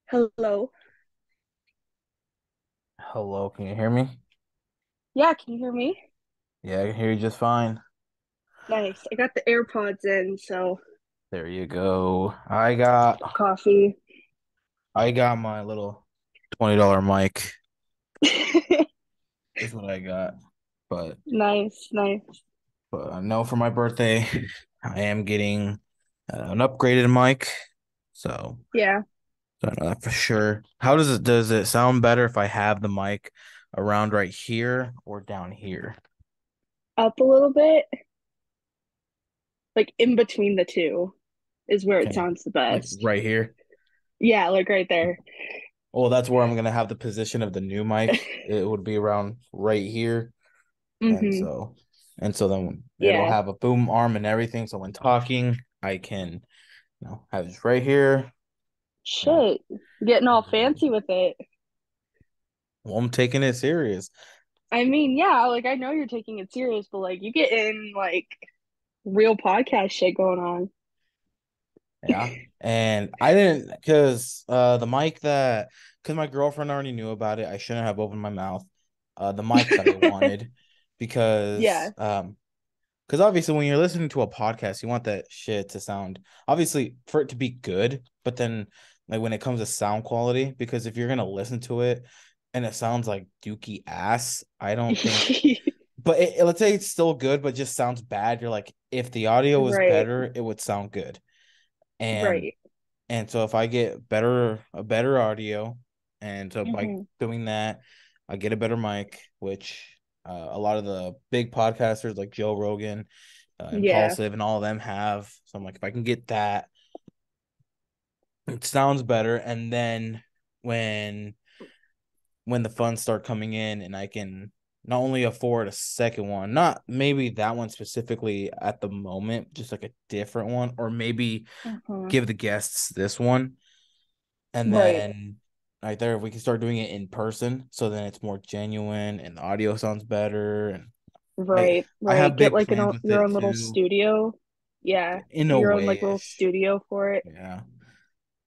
Hello. Hello, can you hear me? Yeah, can you hear me? Yeah, I can hear you just fine. Nice. I got the AirPods in, so There you go. I got coffee. I got my little $20 mic is what I got. But Nice, nice. but no, for my birthday, I am getting an upgraded mic. So Yeah, I don't know that for sure. How does it sound better if I have the mic around right here or down here? up a little bit, like in between the two is where it Okay. sounds the Like best. right here. Yeah, like right there. Well, that's where I'm gonna have the position of the new mic. It would be around right here. And Mm-hmm. so and so then it'll Yeah. have a boom arm and everything. So when talking, I can, have this right here. Uh, Shit. Getting all fancy with it. well, I'm taking it serious. I mean, yeah, like I know you're taking it serious, but like you get in like real podcast shit going on. Yeah. And I didn't because the mic that because my girlfriend already knew about it. I shouldn't have opened my mouth. The mic that I wanted Yeah. because obviously when you're listening to a podcast, you want that shit to sound obviously for it to be good, but then like when it comes to sound quality, because if you're gonna listen to it and it sounds like dookie ass, I don't think. But let's say it's still good, but just sounds bad. You're like, if the audio was Right, better, it would sound good. And right. and so if I get a better audio, and so by Mm-hmm. doing that, I get a better mic, which a lot of the big podcasters like Joe Rogan, Yeah. Impulsive, and all of them have. So I'm like, if I can get that, it sounds better. And then when when the funds start coming in, and I can not only afford a second one, not maybe that one specifically at the moment, just like a different one, or maybe Mm-hmm. give the guests this one. And Right. then right there, if we can start doing it in person, so then it's more genuine and the audio sounds better. And I Right, I right. have Get big like plans with your it own little too, studio. Yeah, in a your own like little wayish. studio for it. Yeah.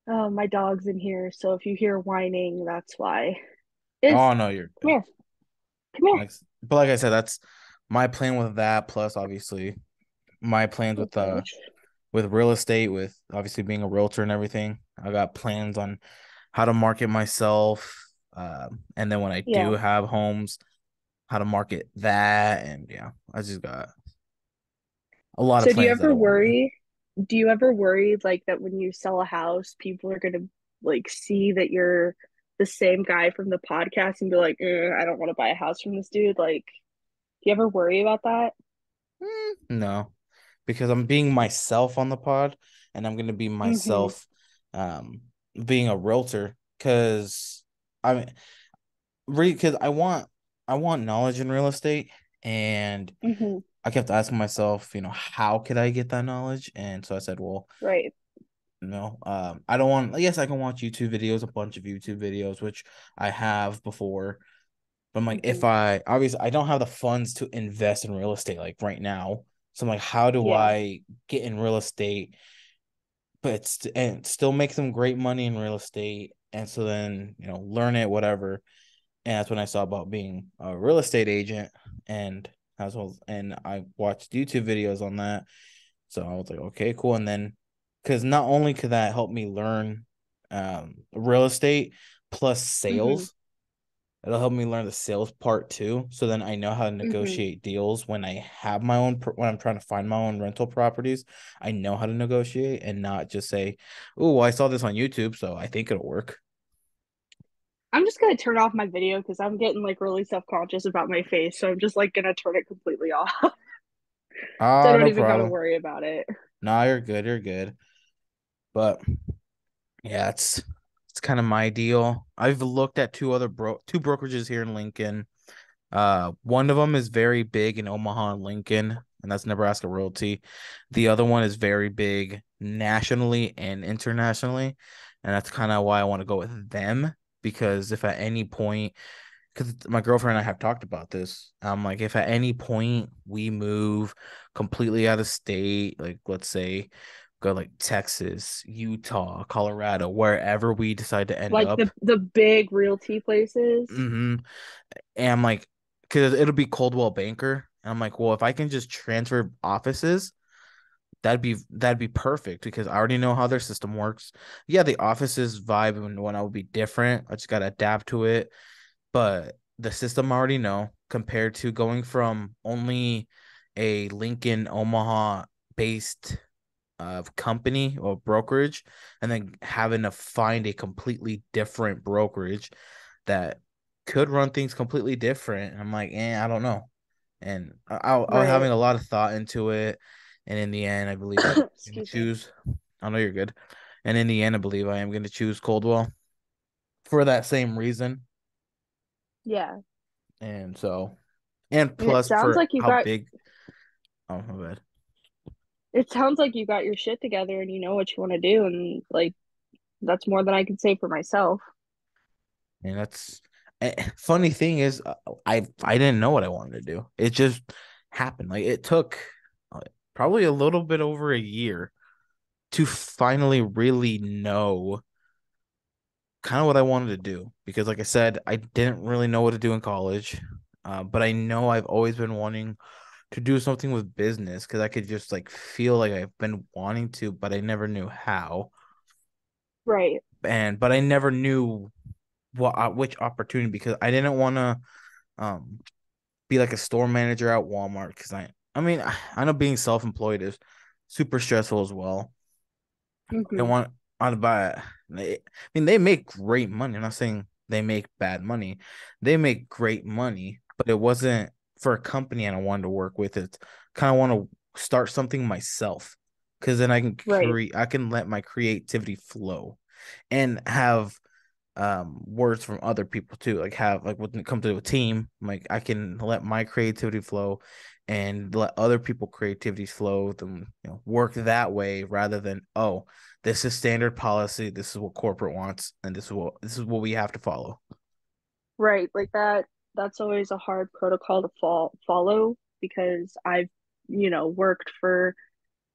Oh, my dog's in here, so if you hear whining, that's why. Is Oh no, you're come good. here, come here. Like I said, that's my plan with that. Plus, obviously, my plans Okay. with real estate, with obviously being a realtor and everything. I got plans on how to market myself, and then when I do Yeah. have homes, how to market that. And yeah, I just got a lot of So plans that I want to do. do you ever worry like that when you sell a house, people are gonna like see that you're the same guy from the podcast and be like, I don't want to buy a house from this dude. Like, do you ever worry about that? No, because I'm being myself on the pod, and I'm gonna be Mm-hmm. myself, um, being a realtor. Because I mean, really, because I want knowledge in real estate, and Mm-hmm. I kept asking myself, how could I get that knowledge? And so I said, well, Right. I don't want. Yes, I can watch YouTube videos, a bunch of YouTube videos, which I have before. But I'm like, Mm-hmm. if I obviously I don't have the funds to invest in real estate like right now. So I'm like, how do Yeah. I get in real estate, but and still make some great money in real estate? And so then, learn it, whatever. And that's when I saw about being a real estate agent, and as well, and I watched YouTube videos on that. So I was like, okay, cool. And then, because not only could that help me learn real estate plus Mm-hmm. sales, it'll help me learn the sales part too. So then I know how to Mm-hmm. negotiate deals when I have my own, when I'm trying to find my own rental properties. I know how to negotiate and not just say, oh, well, I saw this on YouTube, so I think it'll work. I'm just gonna turn off my video because I'm getting like really self-conscious about my face. So I'm just like gonna turn it completely off. So I Ah, don't no even gotta problem. worry about it. Nah, you're good. You're good. But yeah, it's kind of my deal. I've looked at two brokerages here in Lincoln. One of them is very big in Omaha and Lincoln, and that's Nebraska Realty. The other one is very big nationally and internationally, and that's kind of why I want to go with them. Because if at any point, because my girlfriend and I have talked about this, I'm like, if at any point we move completely out of state, like let's say go like Texas, Utah, Colorado, wherever we decide to end Like up. the big realty places. hmm And I'm like, because it'll be Coldwell Banker. And I'm like, well, if I can just transfer offices, that'd be perfect because I already know how their system works. Yeah, the offices vibe and whatnot would be different. I just gotta adapt to it. But the system I already know compared to going from only a Lincoln, Omaha based company or brokerage and then having to find a completely different brokerage that could run things completely different. I'm like, I don't know. And I was Right. having a lot of thought into it. And in the end, I believe I'm going to Excuse me. choose. I know you're good. And in the end, I believe I am going to choose Coldwell for that same reason. Yeah. And so, and And plus for how big. Oh, my bad. it sounds like you got your shit together and you know what you want to do, and like that's more than I can say for myself. And that's funny thing is, I didn't know what I wanted to do. It just happened. Like it took probably a little bit over a year to finally really know kind of what I wanted to do because, like I said, I didn't really know what to do in college, but I know I've always been wanting to do something with business because I could just like feel like I've been wanting to, but I never knew how, Right. and but I never knew what which opportunity because I didn't want to um be like a store manager at Walmart because I mean I know being self-employed is super stressful as well. I Mm-hmm. want to buy. I mean, they make great money. I'm not saying they make bad money. They make great money, but it wasn't for a company I wanted to work with. It's kind of want to start something myself because then I can Right. create. I can let my creativity flow and have words from other people too, like have like when it comes to a team, like I can let my creativity flow and let other people creativities flow them, work that way rather than, oh, this is standard policy, this is what corporate wants, and this is what we have to follow. Right. Like that's always a hard protocol to follow because I've, worked for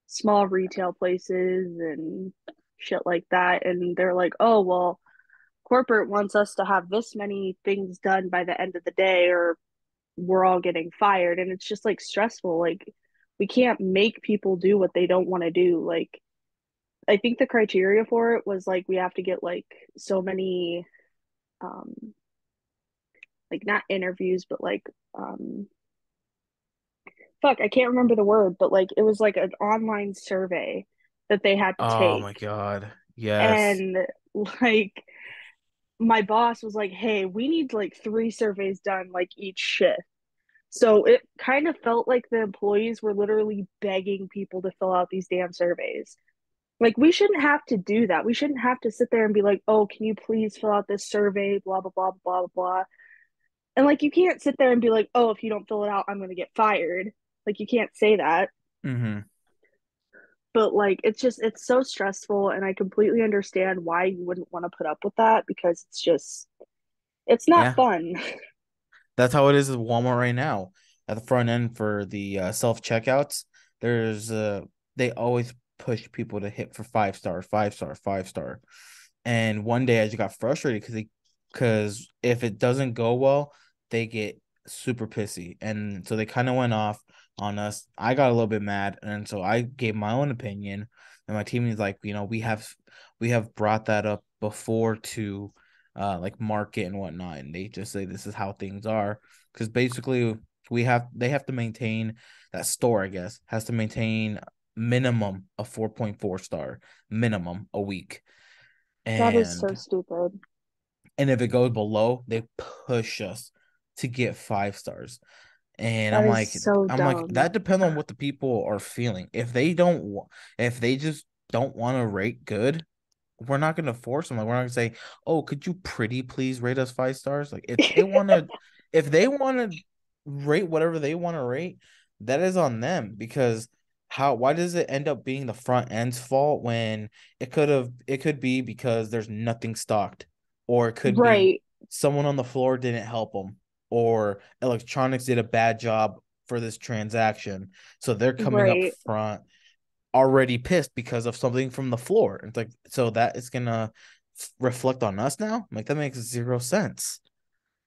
small retail places and shit like that, and they're like, "Oh, well, corporate wants us to have this many things done by the end of the day or we're all getting fired." And it's just like stressful. Like we can't make people do what they don't want to do. Like I think the criteria for it was like we have to get like so many um like not interviews but like um fuck, I can't remember the word, but like it was like an online survey that they had to Oh my take. god, yes. And like my boss was like, "Hey, we need like three surveys done like each shift." So it kind of felt like the employees were literally begging people to fill out these damn surveys. Like we shouldn't have to do that. We shouldn't have to sit there and be like, "Oh, can you please fill out this survey, blah blah blah blah blah." And like you can't sit there and be like, "Oh, if you don't fill it out, I'm going to get fired." Like you can't say that. Mm-hmm. But like it's so stressful, and I completely understand why you wouldn't want to put up with that because it's not Yeah, fun. that's how it is at Walmart right now. At the front end for the self checkouts, there's they always push people to hit for 5 star, 5 star, 5 star. And one day I just got frustrated because if it doesn't go well, they get super pissy. And so they kind of went off on us. I got a little bit mad, and so I gave my own opinion. And my team is like, we have brought that up before to like market and whatnot, and they just say this is how things are because basically they have to maintain that store, I guess, has to maintain minimum a 4.4 star minimum a week. That is so And stupid. if it goes below, they push us to get 5 stars. And That I'm is like, so that dumb. depends on what the people are feeling. If they just don't want to rate good, we're not gonna force them. Like we're not gonna say, "Oh, could you pretty please rate us 5 stars?" Like if they want to rate whatever they want to rate, that is on them because why does it end up being the front end's fault when it could be because there's nothing stocked, or it could be Right, someone on the floor didn't help them, or electronics did a bad job for this transaction, so they're coming up right. front already pissed because of something from the floor. It's like, so that is gonna reflect on us now. Like that makes zero sense.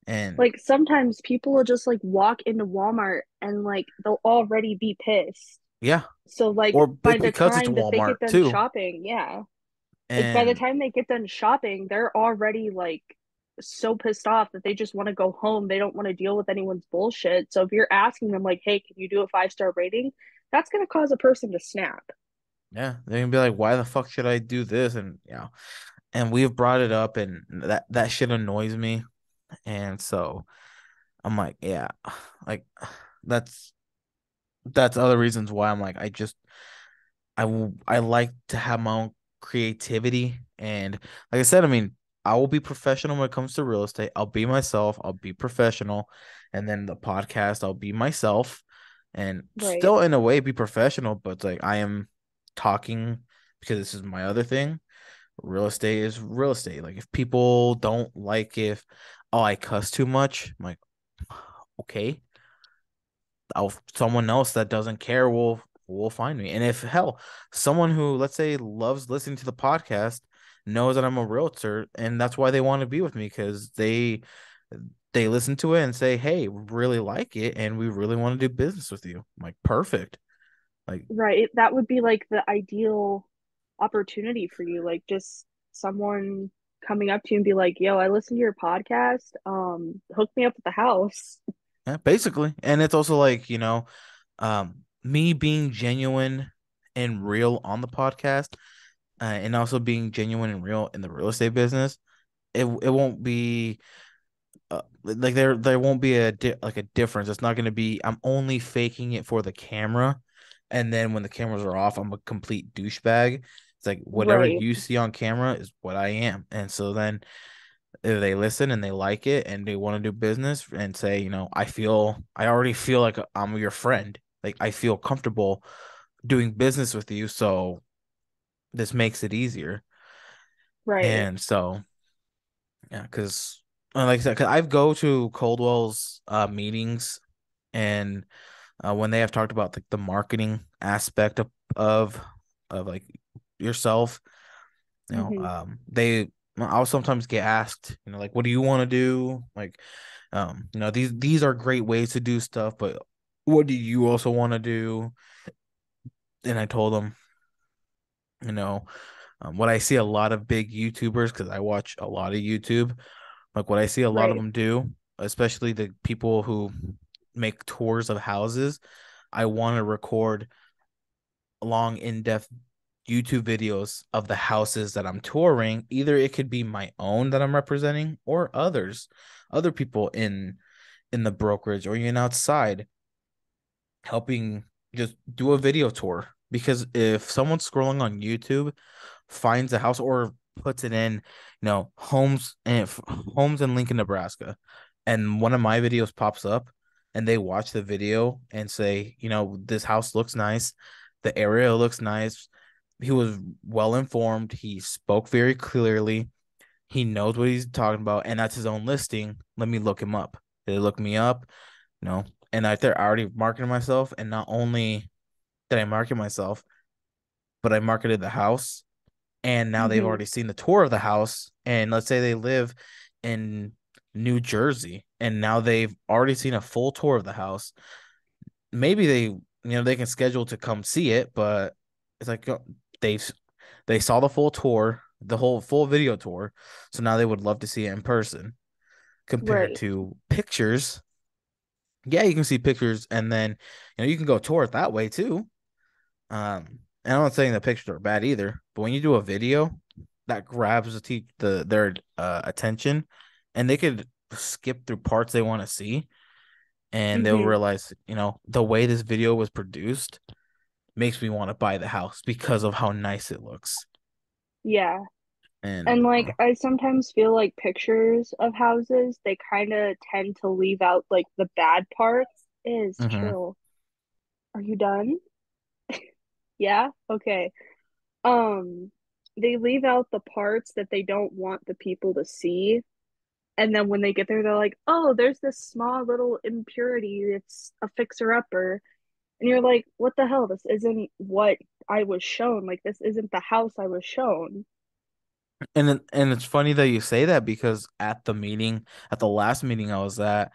And Like sometimes people will just like walk into Walmart and like they'll already be pissed. yeah, So like or by it's the because it's time that they Walmart get done too. shopping, yeah. Like by the And time they get done shopping, they're already like so pissed off that they just want to go home. They don't want to deal with anyone's bullshit. So if you're asking them like, "Hey, can you do a 5-star rating?" That's going to cause a person to snap. yeah, they're gonna be like, why the fuck should I do this? And and we've brought it up, and that shit annoys me. And so I'm like, yeah, like that's that's other reasons why I'm like, I like to have my own creativity. And like I said, I mean, I will be professional when it comes to real estate. I'll be myself, I'll be professional. And then the podcast, I'll be myself and Right. still in a way be professional, but it's like I am talking because this is my other thing. Real estate is real estate. Like if people don't like if I cuss too much, I'm like, okay, someone else that doesn't care will find me. And if hell, someone who let's say loves listening to the podcast knows that I'm a realtor and that's why they want to be with me because they listen to it and say, "Hey, we really like it and we really want to do business with you." I'm like, "Perfect." Like, Right. That would be like the ideal opportunity for you. Like just someone coming up to you and be like, "Yo, I listened to your podcast. Hook me up with the house." yeah, basically. And it's also like, me being genuine and real on the podcast, and also being genuine and real in the real estate business. It won't be like there won't be like a difference. It's not going to be I'm only faking it for the camera, and then when the cameras are off, I'm a complete douchebag. It's like whatever Right. you see on camera is what I am, and so then if they listen and they like it and they want to do business and say, I already feel like I'm your friend. Like I feel comfortable doing business with you, so this makes it easier. Right. And so yeah, because like I said, cause I go to Coldwell's meetings and when they have talked about like the marketing aspect of like yourself, Hmm. they I'll sometimes get asked, like what do you want to do? Like, these are great ways to do stuff, but what do you also want to do? And I told them, you know, what I see a lot of big YouTubers because I watch a lot of YouTube. Like what I see a lot of Right. them do, especially the people who make tours of houses. I want to record long, in-depth YouTube videos of the houses that I'm touring. Either it could be my own that I'm representing or other people in the brokerage or even outside helping just do a video tour. Because if someone's scrolling on YouTube, finds a house or puts it in, homes in Lincoln, Nebraska, and one of my videos pops up and they watch the video and say, this house looks nice, the area looks nice. He was well informed, he spoke very clearly, he knows what he's talking about, and that's his own listing. Let me look him up. They look me up, you know, and I they're already marketing myself. And not only did I market myself, but I marketed the house. And now they've Hmm. already seen the tour of the house. And let's say they live in New Jersey, and now they've already seen a full tour of the house. Maybe they can schedule to come see it, but it's like they've they saw the full tour, the whole full video tour. So now they would love to see it in person compared Right. to pictures. Yeah, you can see pictures and then you can go tour it that way too. And I'm not saying the pictures are bad either, but when you do a video that grabs their attention, and they could skip through parts they want to see, and they'll Hmm. realize, the way this video was produced makes me want to buy the house because of how nice it looks. Yeah. And And like I sometimes feel like pictures of houses, they kind of tend to leave out like the bad parts. Is mhm. chill. Are you done? Yeah? Okay. They leave out the parts that they don't want the people to see. And then when they get there, they're like, "Oh, there's this small little impurity. It's a fixer-upper." And you're like, what the hell? This isn't what I was shown. Like, this isn't the house I was shown. And it's funny that you say that because at the last meeting I was at,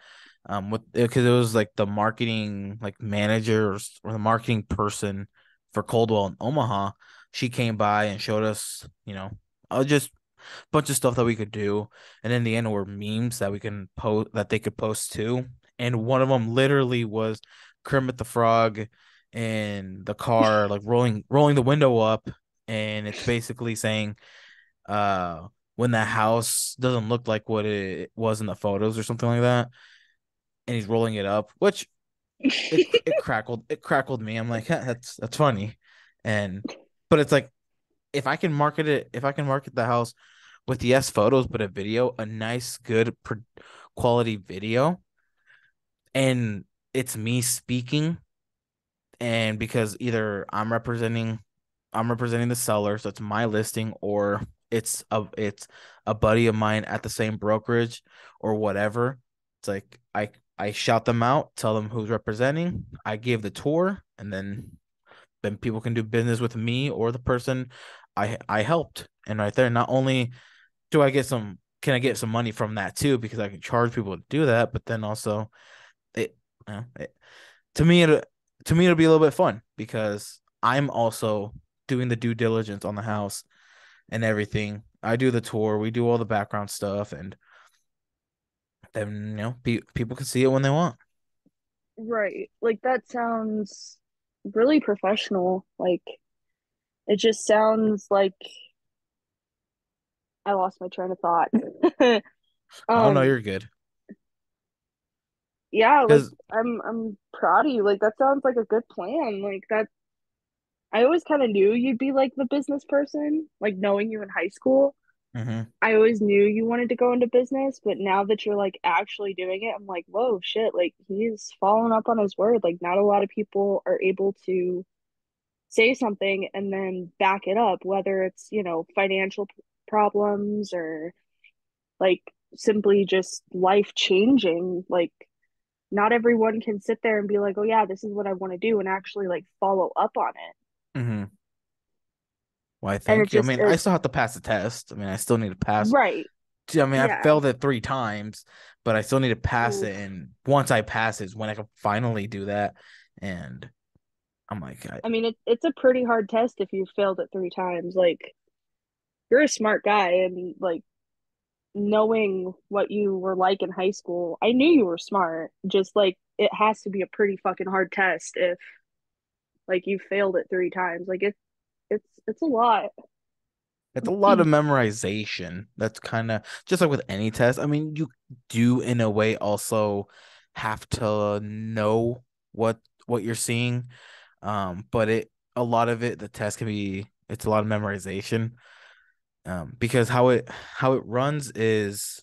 with because it was like the marketing like manager or the marketing person for Coldwell in Omaha. She came by and showed us, just a bunch of stuff that we could do, and in the end were memes that we can post that they could post too. And one of them literally was Kermit the Frog in the car, like rolling the window up, and it's basically saying when the house doesn't look like what it was in the photos or something like that, and he's rolling it up, which it crackled me. I'm like, that's funny, and but it's like if I can market the house with yes photos but a video, a nice good quality video, and it's me speaking, and because either I'm representing the seller, so it's my listing, or it's a buddy of mine at the same brokerage or whatever. It's like I shout them out, tell them who's representing. I give the tour, and then people can do business with me or the person I helped. And right there, not only do I get some can I get some money from that too because I can charge people to do that, but then also it, it to me it to me it'll be a little bit fun because I'm also doing the due diligence on the house and everything. I do the tour, we do all the background stuff, and then people can see it when they want. Right. Like, that sounds really professional. Like, it just sounds like I lost my train of thought. Oh no, um, you're good. yeah, like Because I'm proud of you. Like, that sounds like a good plan. Like, that I always kind of knew you'd be like the business person, like knowing you in high school. hmm I always knew you wanted to go into business, but now that you're like actually doing it, I'm like, whoa, shit, like he's following up on his word. Like, not a lot of people are able to say something and then back it up, whether it's, financial problems or like simply just life changing. Like, not everyone can sit there and be like, oh, yeah, this is what I want to do and actually like follow up on it. hmm Why, And it thank you. I just, mean, I still have to pass the test. I mean, I still need to pass. right. I mean, I Yeah. failed it 3 times, but I still need to pass it. Oof. And once I pass it is when I can finally do that. And I'm like, I mean, it's a pretty hard test if you failed it 3 times. Like, you're a smart guy, and like knowing what you were like in high school, I knew you were smart. Just like it has to be a pretty fucking hard test if like you failed it 3 times. Like, it's a lot. it's a lot of memorization. That's kind of just like with any test. I mean, you do in a way also have to know what you're seeing. But a lot of it, the test can be it's a lot of memorization. Because how it runs is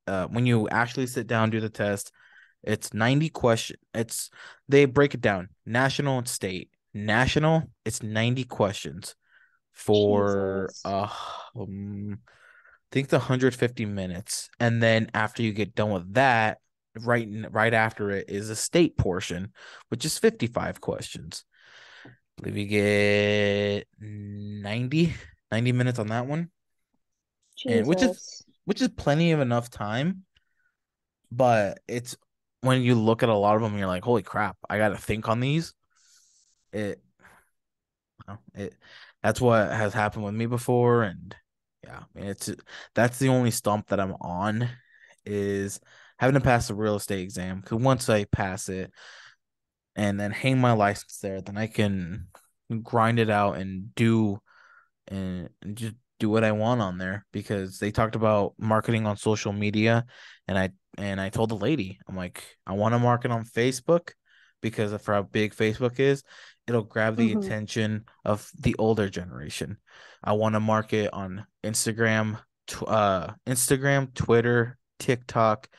when you actually sit down do the test, it's 90 question. It's they break it down national and state. National, it's 90 questions for Jesus. I think it's 150 minutes, and then after you get done with that, right after it is a state portion, which is 55 questions. I believe you get 90 minutes on that one, and Jesus. which is plenty of enough time. But it's when you look at a lot of them, you're like, holy crap, I got to think on these. It, it, that's what has happened with me before, and yeah, I mean, that's the only stump that I'm on is having to pass the real estate exam. Because once I pass it and then hang my license there, then I can grind it out and just do what I want on there because they talked about marketing on social media, and I told the lady, I'm like, I want to market on Facebook because of how big Facebook is, it'll grab the Hmm. attention of the older generation. I want to market on Instagram, Twitter, TikTok,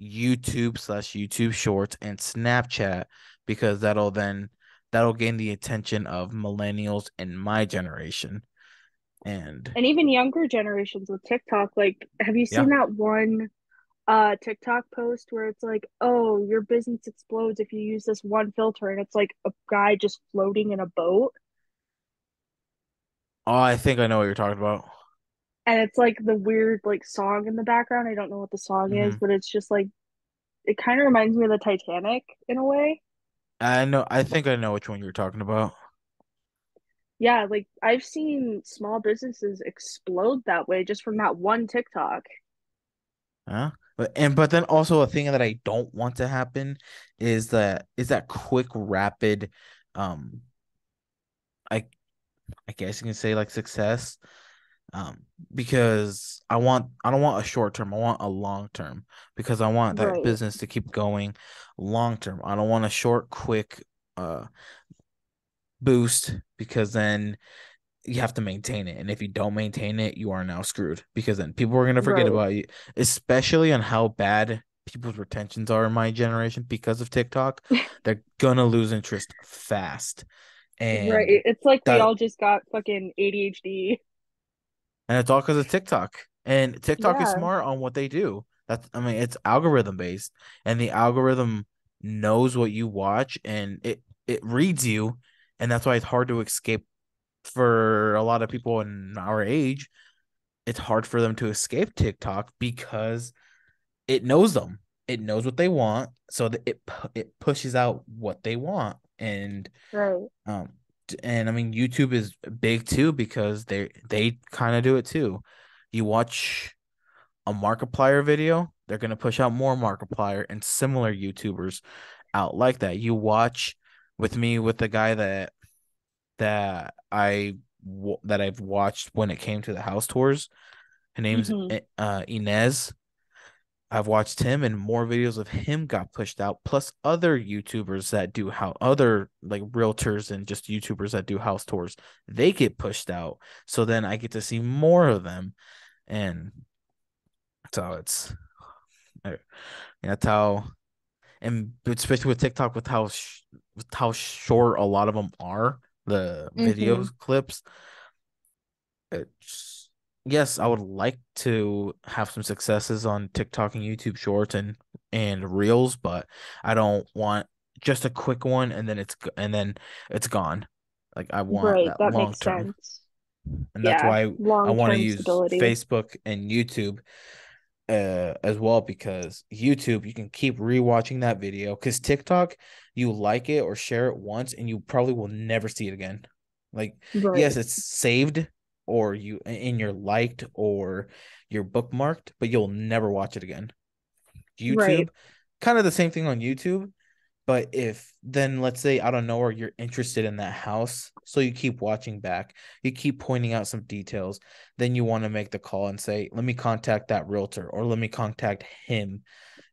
YouTube/YouTube Shorts, and Snapchat because that'll gain the attention of millennials in my generation. And And even younger generations with TikTok, like, have you yeah, seen that one? TikTok post where it's like, oh, your business explodes if you use this one filter, and it's like a guy just floating in a boat, Oh, I think I know what you're talking about. and it's like the weird like song in the background. I don't know what the song is, Hmm. but it's just like it kind of reminds me of the Titanic in a way. I know. I think I know which one you're talking about. Yeah, like I've seen small businesses explode that way just from that one TikTok. Huh? But then also a thing that I don't want to happen is that quick, rapid, um, I I guess you can say like success. Because I don't want a short term, I want a long term because I want that Right, business to keep going long term. I don't want a short, quick uh boost because then you have to maintain it. And if you don't maintain it, you are now screwed because then people are gonna forget right, about you, especially on how bad people's retentions are in my generation because of TikTok. They're gonna lose interest fast. right. And It's like we that all just got fucking ADHD. and it's all because of TikTok. And TikTok is Yeah, smart on what they do. I mean, it's algorithm based, and the algorithm knows what you watch, and it reads you, and that's why it's hard to escape for a lot of people in our age. It's hard for them to escape TikTok because it knows them. It knows what they want, so that it pushes out what they want, right, um, and I mean YouTube is big too because they kind of do it too. You watch a Markiplier video, they're gonna push out more Markiplier and similar YouTubers out like that. You watch with me with the guy that I've watched when it came to the house tours. Her name's hmm, Inez. I've watched him and more videos of him got pushed out, plus other YouTubers that do how other like realtors and just YouTubers that do house tours, they get pushed out. So then I get to see more of them. And so that's how, and especially with TikTok, with how short a lot of them are, the hmm, videos clips. It's, yes, I would like to have some successes on TikTok and YouTube Shorts and Reels, but I don't want just a quick one and then it's gone. Like I want right. that That long makes term, sense. and that's Yeah, why I want to long-term use stability. Facebook and YouTube as well because YouTube you can keep rewatching that video because TikTok you like it or share it once and you probably will never see it again. Like yes, Right, it's saved or you in your liked or your bookmarked, but you'll never watch it again. right, YouTube, kind of the same thing on YouTube, but if then let's say I don't know or you're interested in that house, so you keep watching back, you keep pointing out some details, then you want to make the call and say, let me contact that realtor or let me contact him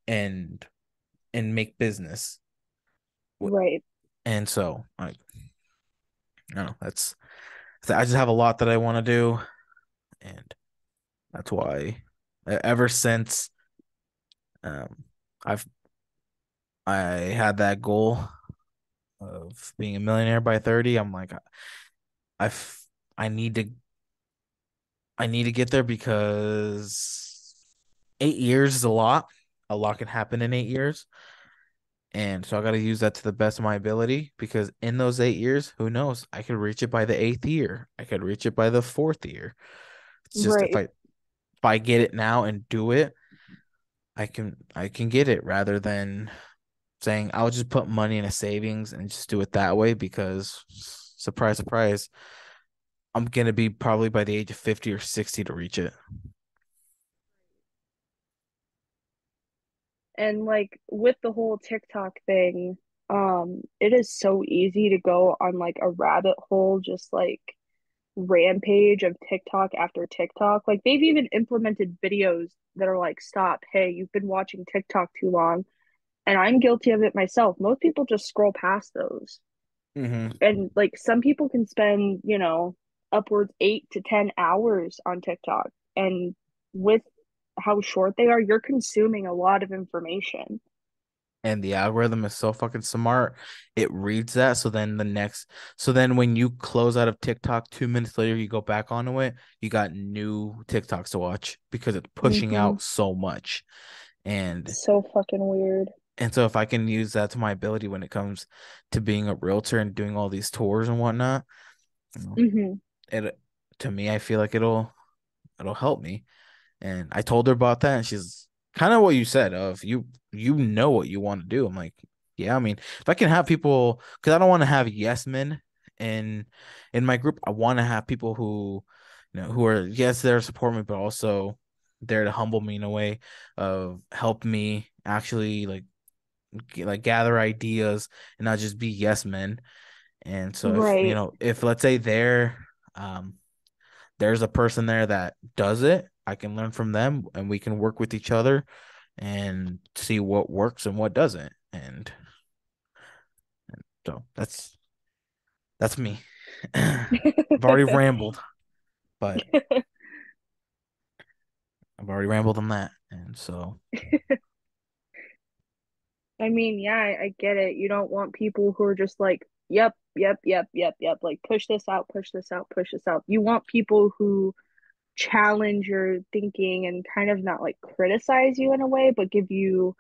and make business. right. And so I don't know, I just have a lot that I want to do, and that's why ever since um I've I had that goal of being a millionaire by 30, I'm like I've I need to I need to get there because 8 years is a lot. A lot can happen in 8 years. And so I got to use that to the best of my ability because in those 8 years, who knows? I could reach it by the eighth year. I could reach it by the fourth year. It's just Right, if I get it now and do it, I can get it rather than saying I'll just put money in a savings and just do it that way because surprise, surprise, I'm gonna be probably by the age of 50 or 60 to reach it. and like with the whole TikTok thing, it is so easy to go on like a rabbit hole, just like rampage of TikTok after TikTok. Like they've even implemented videos that are like, stop, hey, you've been watching TikTok too long. And I'm guilty of it myself. Most people just scroll past those. Mm-hmm. And like some people can spend, upwards 8 to 10 hours on TikTok. And with how short they are, you're consuming a lot of information. And the algorithm is so fucking smart. It reads that. So then when you close out of TikTok 2 minutes later, you go back onto it, you got new TikToks to watch because it's pushing Hmm. out so much. And So fucking weird. so if I can use that to my ability when it comes to being a realtor and doing all these tours and whatnot, you know, Hmm. it to me, I feel like it'll help me. And I told her about that, and she's kind of what you said of you know what you want to do. I'm like, yeah, I mean, if I can have people, because I don't want to have yes men in my group. I want to have people who, who are yes there to support me, but also there to humble me in a way of help me actually like gather ideas and not just be yes men. And so if Right. if let's say um there's a person there that does it, I can learn from them and we can work with each other and see what works and what doesn't. And so that's me. I've already rambled, but I've already rambled on that. And so I mean, yeah, I get it. You don't want people who are just like, yep, yep, yep, yep, yep, like push this out, push this out, push this out. You want people who challenge your thinking and kind of not like criticize you in a way, but give you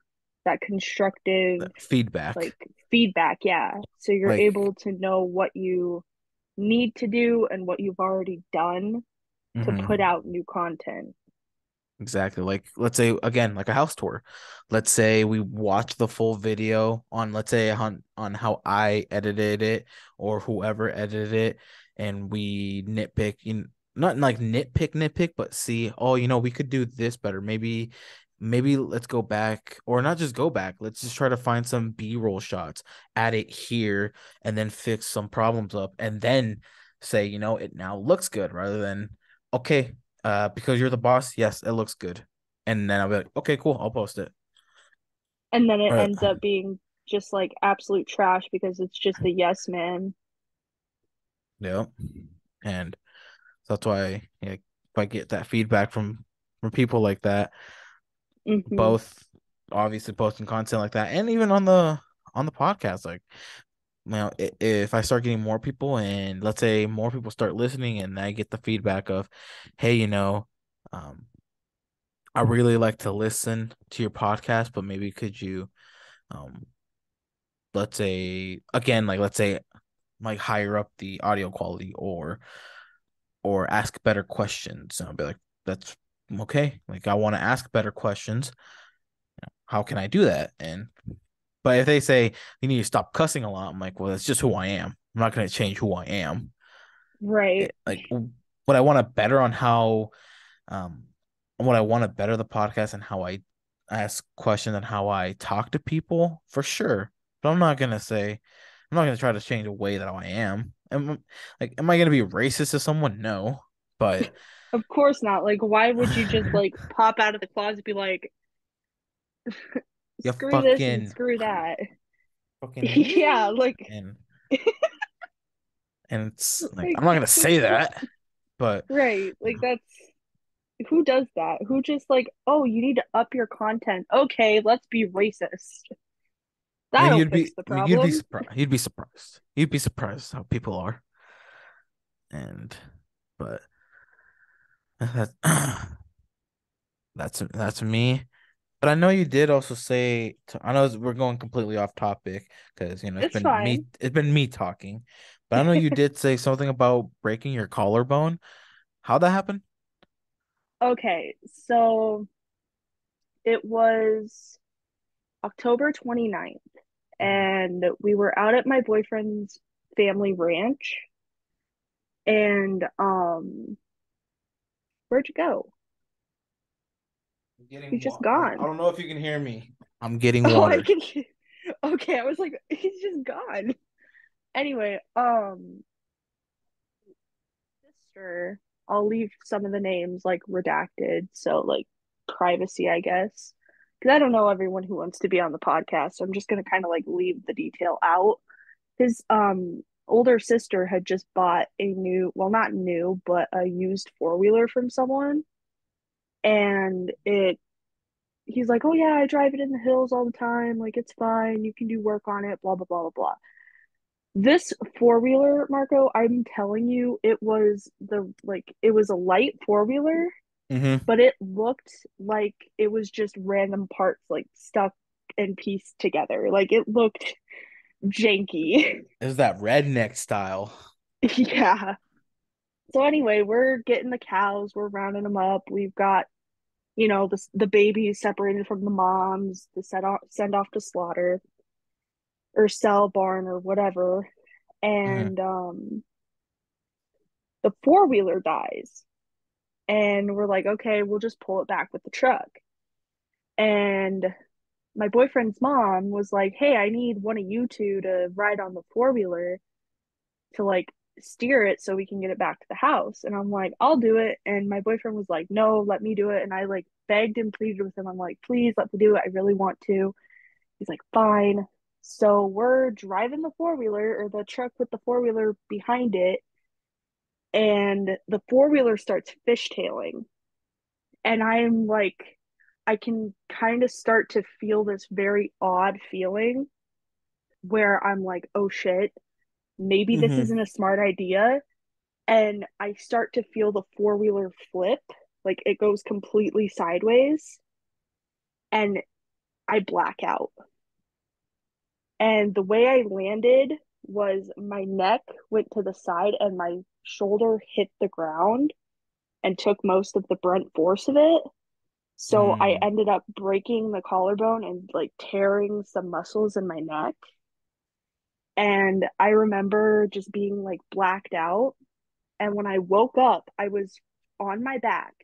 that constructive feedback, like feedback. Yeah. So you're like, able to know what you need to do and what you've already done to put mhm. out new content. Exactly. Like, let's say again, like a house tour. Let's say we watch the full video on, let's say, on how I edited it or whoever edited it, and we nitpick, not like nitpick, but see, oh, we could do this better. Maybe let's go back, or not just go back. Let's just try to find some B-roll shots, add it here, and then fix some problems up, and then say, it now looks good rather than, okay, because you're the boss, yes, it looks good. And then I'll be like, okay, cool, I'll post it. And then it Or, ends up being just like absolute trash because it's just a yes man. yeah. And that's why, if I get that feedback from people like that, Hmm. both obviously posting content like that, and even on the podcast, like, if I start getting more people, and let's say more people start listening, and I get the feedback of, hey, um, I really like to listen to your podcast, but maybe could you, um, let's say again, like let's say like higher up the audio quality, or ask better questions. And I'll be like, that's okay. Like, I want to ask better questions. How can I do that? And but if they say you need to stop cussing a lot, I'm like, well, that's just who I am. I'm not going to change who I am. Right. Like, what I want to better on how, um, what I want to better the podcast and how I ask questions and how I talk to people for sure. But I'm not gonna try to change the way that I am. Am I gonna be racist to someone? No, but Of course not. Like, why would you just like pop out of the closet and be like, you screw this and fucking screw that? Yeah, hate, like, and it's like, I'm like, not gonna say that, but right. Like, that's who does that? Who just like, oh, you need to up your content. Okay, let's be racist. and That'll fix the you'd be problem. surprised. You'd be surprised how people are, and but that that's me. But I know you did also say I know we're going completely off topic because It's fine. it's been me talking, but I know you did say something about breaking your collarbone. How'd that happen? Okay, so it was October 29th, Mhm. and we were out at my boyfriend's family ranch, and where'd you go? I'm He's getting just I gone. don't know if you can hear me. I'm getting Oh, I water. can. Okay, I was like, he's just gone. Anyway, sister, I'll leave some of the names like redacted, so like privacy, I guess. Because I don't know everyone who wants to be on the podcast, so I'm just gonna kind of like leave the detail out. His older sister had just bought a new, well, not new, but a used four-wheeler from someone, and it he's like, "Oh yeah, I drive it in the hills all the time. Like it's fine. You can do work on it, blah blah blah blah blah." This four-wheeler, Marco, I'm telling you, it was the like it was a light four-wheeler, Mm-hmm. but it looked like it was just random parts like stuck and pieced together. Like it looked janky. Is that redneck style? Yeah. So anyway, we're getting the cows, we're rounding them up. We've got, the babies separated from the moms to send off to slaughter or sell barn or whatever. Mm-hmm. And the four-wheeler dies. And we're like, okay, we'll just pull it back with the truck. And my boyfriend's mom was like, hey, I need one of you two to ride on the four-wheeler to like steer it so we can get it back to the house. And I'm like, I'll do it. And my boyfriend was like, no, let me do it. And I like begged and pleaded with him. I'm like, please let me do it. I really want to. He's like, fine. So we're driving the four-wheeler or the truck with the four-wheeler behind it. And the four-wheeler starts fishtailing. And I'm like, I can kind of start to feel this very odd feeling where I'm like, oh shit, maybe this Mm-hmm. isn't a smart idea. And I start to feel the four wheeler flip, like it goes completely sideways, and I black out. And the way I landed was my neck went to the side and my shoulder hit the ground and took most of the brunt force of it. So I Mm. ended up breaking the collarbone and like tearing some muscles in my neck. And I remember just being like blacked out. And when I woke up, I was on my back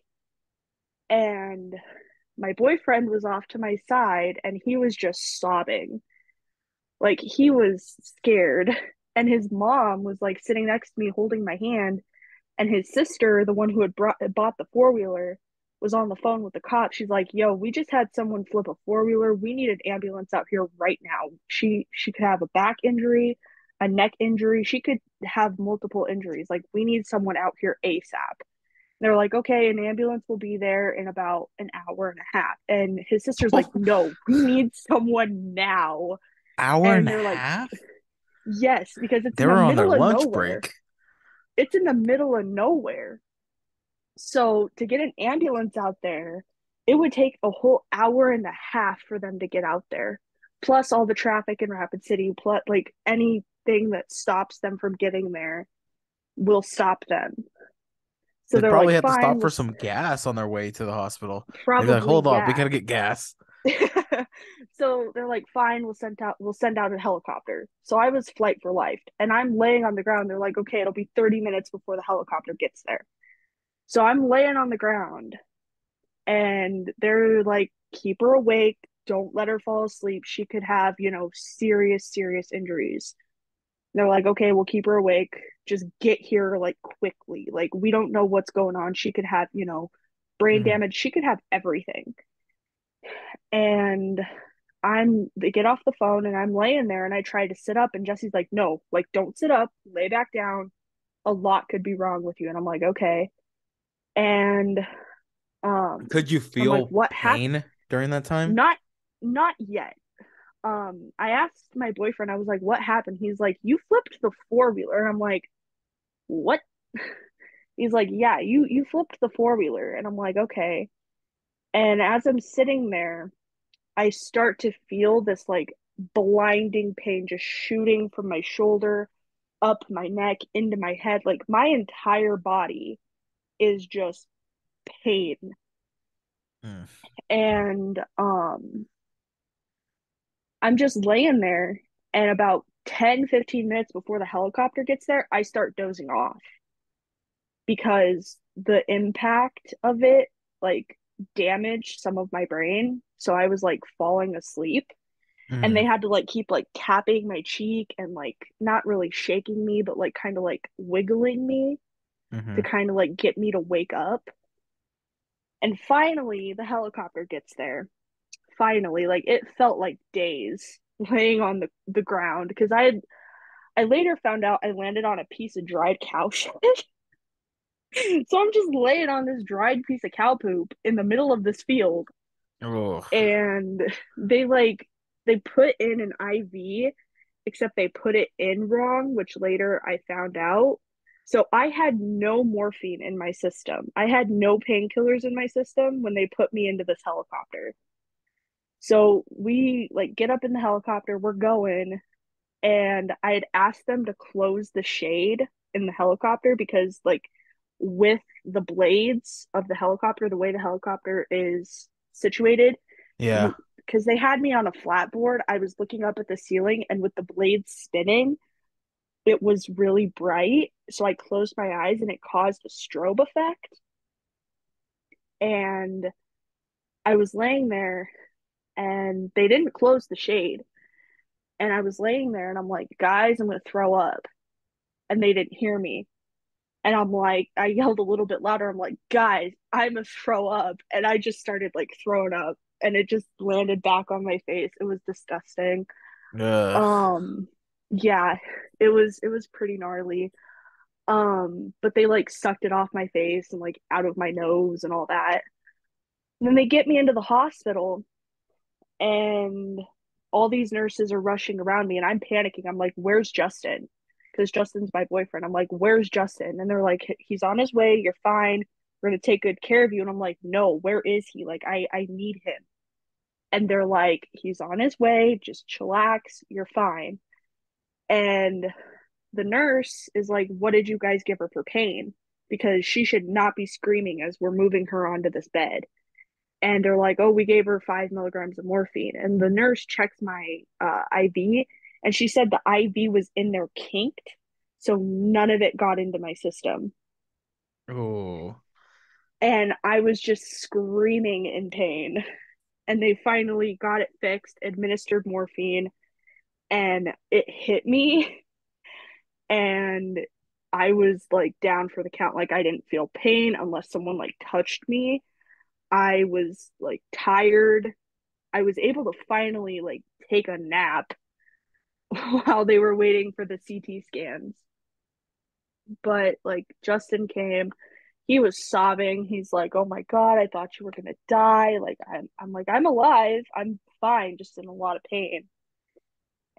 and my boyfriend was off to my side and he was just sobbing. Like he was scared. And his mom was like sitting next to me holding my hand. And his sister, the one who had bought the four wheeler, was on the phone with the cop. She's like, "Yo, we just had someone flip a four wheeler. We need an ambulance out here right now. She could have a back injury, a neck injury. She could have multiple injuries. Like we need someone out here ASAP." They're like, "Okay, an ambulance will be there in about an hour and a half." And his sister's like, "No, we need someone now." Hour And and a they're like, half? "Yes, because it's They in the were on their middle of lunch nowhere. break. It's in the middle of nowhere." So to get an ambulance out there, it would take a whole hour and a half for them to get out there, plus all the traffic in Rapid City, plus like anything that stops them from getting there will stop them. So They'd they're probably like, have to fine, stop we'll for some gas on their way to the hospital. They'd be like, probably, hold on, we yeah. gotta get gas. So they're like, fine, we'll send out a helicopter. So I was flight for life, and I'm laying on the ground. They're like, okay, it'll be 30 minutes before the helicopter gets there. So I'm laying on the ground and they're like, keep her awake, don't let her fall asleep, she could have serious injuries. They're like, okay, we'll keep her awake, just get here like quickly, like we don't know what's going on, she could have brain Mm. damage, she could have everything. And they get off the phone and I'm laying there and I try to sit up and Jesse's like, no, like don't sit up, lay back down, a lot could be wrong with you. And I'm like, okay. And Could you I'm like, feel what happened? pain during that time? Not yet. I asked my boyfriend, I was like, what happened? He's like, you flipped the four-wheeler. And I'm like, what? He's like, yeah, you flipped the four-wheeler. And I'm like, okay. And as I'm sitting there, I start to feel this like blinding pain just shooting from my shoulder up my neck into my head. Like my entire body is just pain. Mm. And I'm just laying there, and about 10-15 minutes before the helicopter gets there, I start dozing off because the impact of it like damaged some of my brain. So I was like falling asleep and they Mm. had to like keep like tapping my cheek and like not really shaking me, but like kind of like wiggling me to Mm-hmm. kind of like get me to wake up. And finally, the helicopter gets there. Finally, like it felt like days laying on the ground because I later found out I landed on a piece of dried cow shit. So I'm just laying on this dried piece of cow poop in the middle of this field. Oh. And they put in an IV, except they put it in wrong, which later I found out. So I had no morphine in my system. I had no painkillers in my system when they put me into this helicopter. So we like get up in the helicopter, we're going, and I had asked them to close the shade in the helicopter because like with the blades of the helicopter, the way the helicopter is situated, Yeah. because they had me on a flat board, I was looking up at the ceiling and with the blades spinning, it was really bright. So I closed my eyes and it caused a strobe effect. And I was laying there and they didn't close the shade. And I was laying there and I'm like, guys, I'm going to throw up. And they didn't hear me. And I'm like, I yelled a little bit louder. I'm like, guys, I'm going to throw up. And I just started like throwing up and it just landed back on my face. It was disgusting. Ugh. Um, yeah, it was pretty gnarly. But they like sucked it off my face and like out of my nose and all that. And then they get me into the hospital and all these nurses are rushing around me and I'm panicking. I'm like, where's Justin? Because Justin's my boyfriend. I'm like, where's Justin? And they're like, he's on his way. You're fine. We're going to take good care of you. And I'm like, no, where is he? Like, I need him. And they're like, he's on his way. Just chillax. You're fine. And the nurse is like, what did you guys give her for pain? Because she should not be screaming as we're moving her onto this bed. And they're like, oh, we gave her 5 milligrams of morphine. And the nurse checks my IV and she said the IV was in there kinked. So none of it got into my system. Oh. And I was just screaming in pain. And they finally got it fixed, administered morphine, and it hit me. And I was like down for the count. Like I didn't feel pain unless someone like touched me. I was like tired. I was able to finally like take a nap while they were waiting for the CT scans. But like Justin came, he was sobbing. He's like, "Oh my God, I thought you were gonna die." Like I'm like, I'm alive. I'm fine, just in a lot of pain.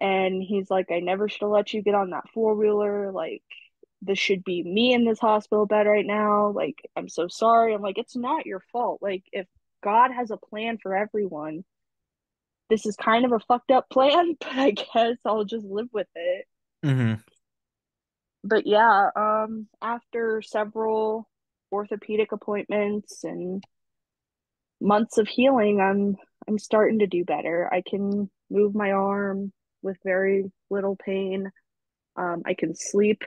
And he's like, "I never should have let you get on that four-wheeler. Like this should be me in this hospital bed right now. Like I'm so sorry." I'm like, "It's not your fault. Like if God has a plan for everyone, this is kind of a fucked up plan, but I guess I'll just live with it." Mm-hmm. But yeah, after several orthopedic appointments and months of healing, I'm starting to do better. I can move my arm with very little pain. I can sleep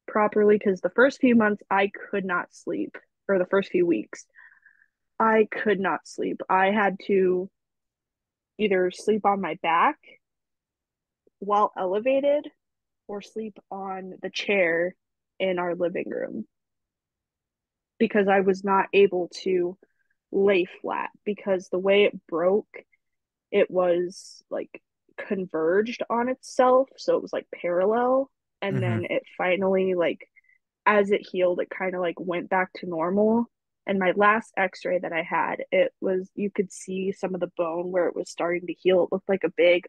properly because the first few months I could not sleep, or the first few weeks, I could not sleep. I had to either sleep on my back while elevated or sleep on the chair in our living room because I was not able to lay flat because the way it broke, it was like converged on itself. So it was like parallel. And then Mm-hmm. it finally, like, as it healed, it kind of like went back to normal. And my last x-ray that I had, it was, you could see some of the bone where it was starting to heal. It looked like a big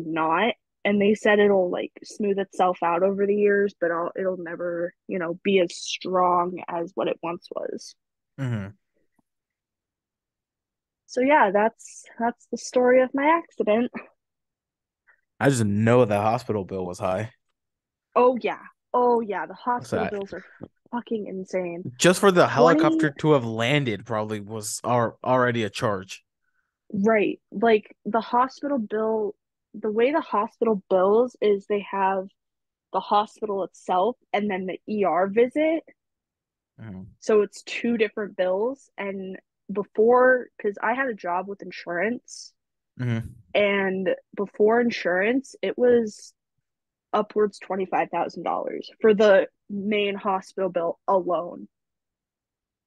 knot, and they said it'll like smooth itself out over the years, but it'll never, be as strong as what it once was. Mm-hmm. So yeah, that's the story of my accident. I just know the hospital bill was high. Oh yeah. Oh yeah, the What's hospital that? bills are fucking insane. Just for the 20 helicopter to have landed probably was already a charge. right. Like the hospital bill, the way the hospital bills is they have the hospital itself and then the ER visit. Mm-hmm. So it's two different bills. And before, because I had a job with insurance, Mm-hmm. and before insurance, it was upwards $25,000 for the main hospital bill alone.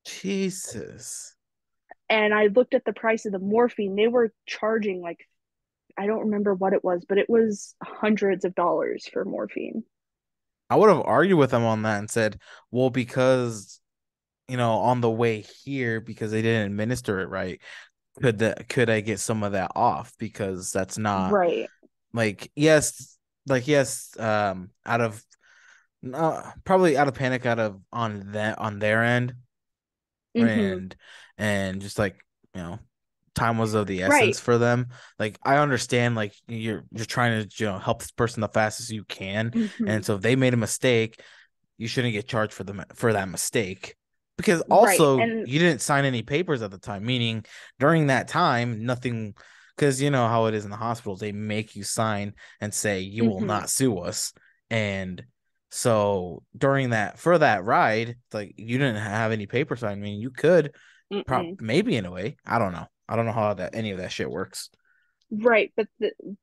Jesus. And I looked at the price of the morphine. They were charging like, I don't remember what it was, but it was hundreds of dollars for morphine. I would have argued with them on that and said, well, because on the way here, because they didn't administer it right, could I get some of that off? Because that's not Right. like yes, out of Probably out of panic, out of on their end, Mm-hmm. and just like, you know, time was of the essence Right. for them. Like, I understand, like, you're trying to, help this person the fastest you can, Mm-hmm. and so if they made a mistake, you shouldn't get charged for that mistake, because Right. also And you didn't sign any papers at the time, meaning during that time nothing, because you know how it is in the hospitals, they make you sign and say you will mm-hmm. not sue us. And so during that, for that ride, like, you didn't have any paper sign. I mean, you could Mm-mm. maybe, in a way, I don't know how that any of that shit works. Right.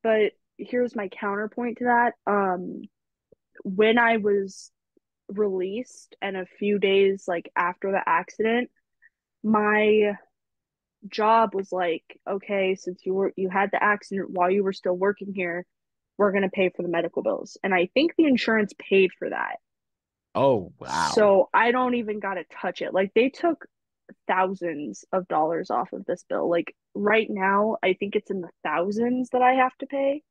But here's my counterpoint to that. When I was released and a few days like after the accident, my job was like, okay, since you had the accident while you were still working here, we're going to pay for the medical bills. And I think the insurance paid for that. Oh, wow. So I don't even got to touch it. Like they took thousands of dollars off of this bill. Like right now, I think it's in the thousands that I have to pay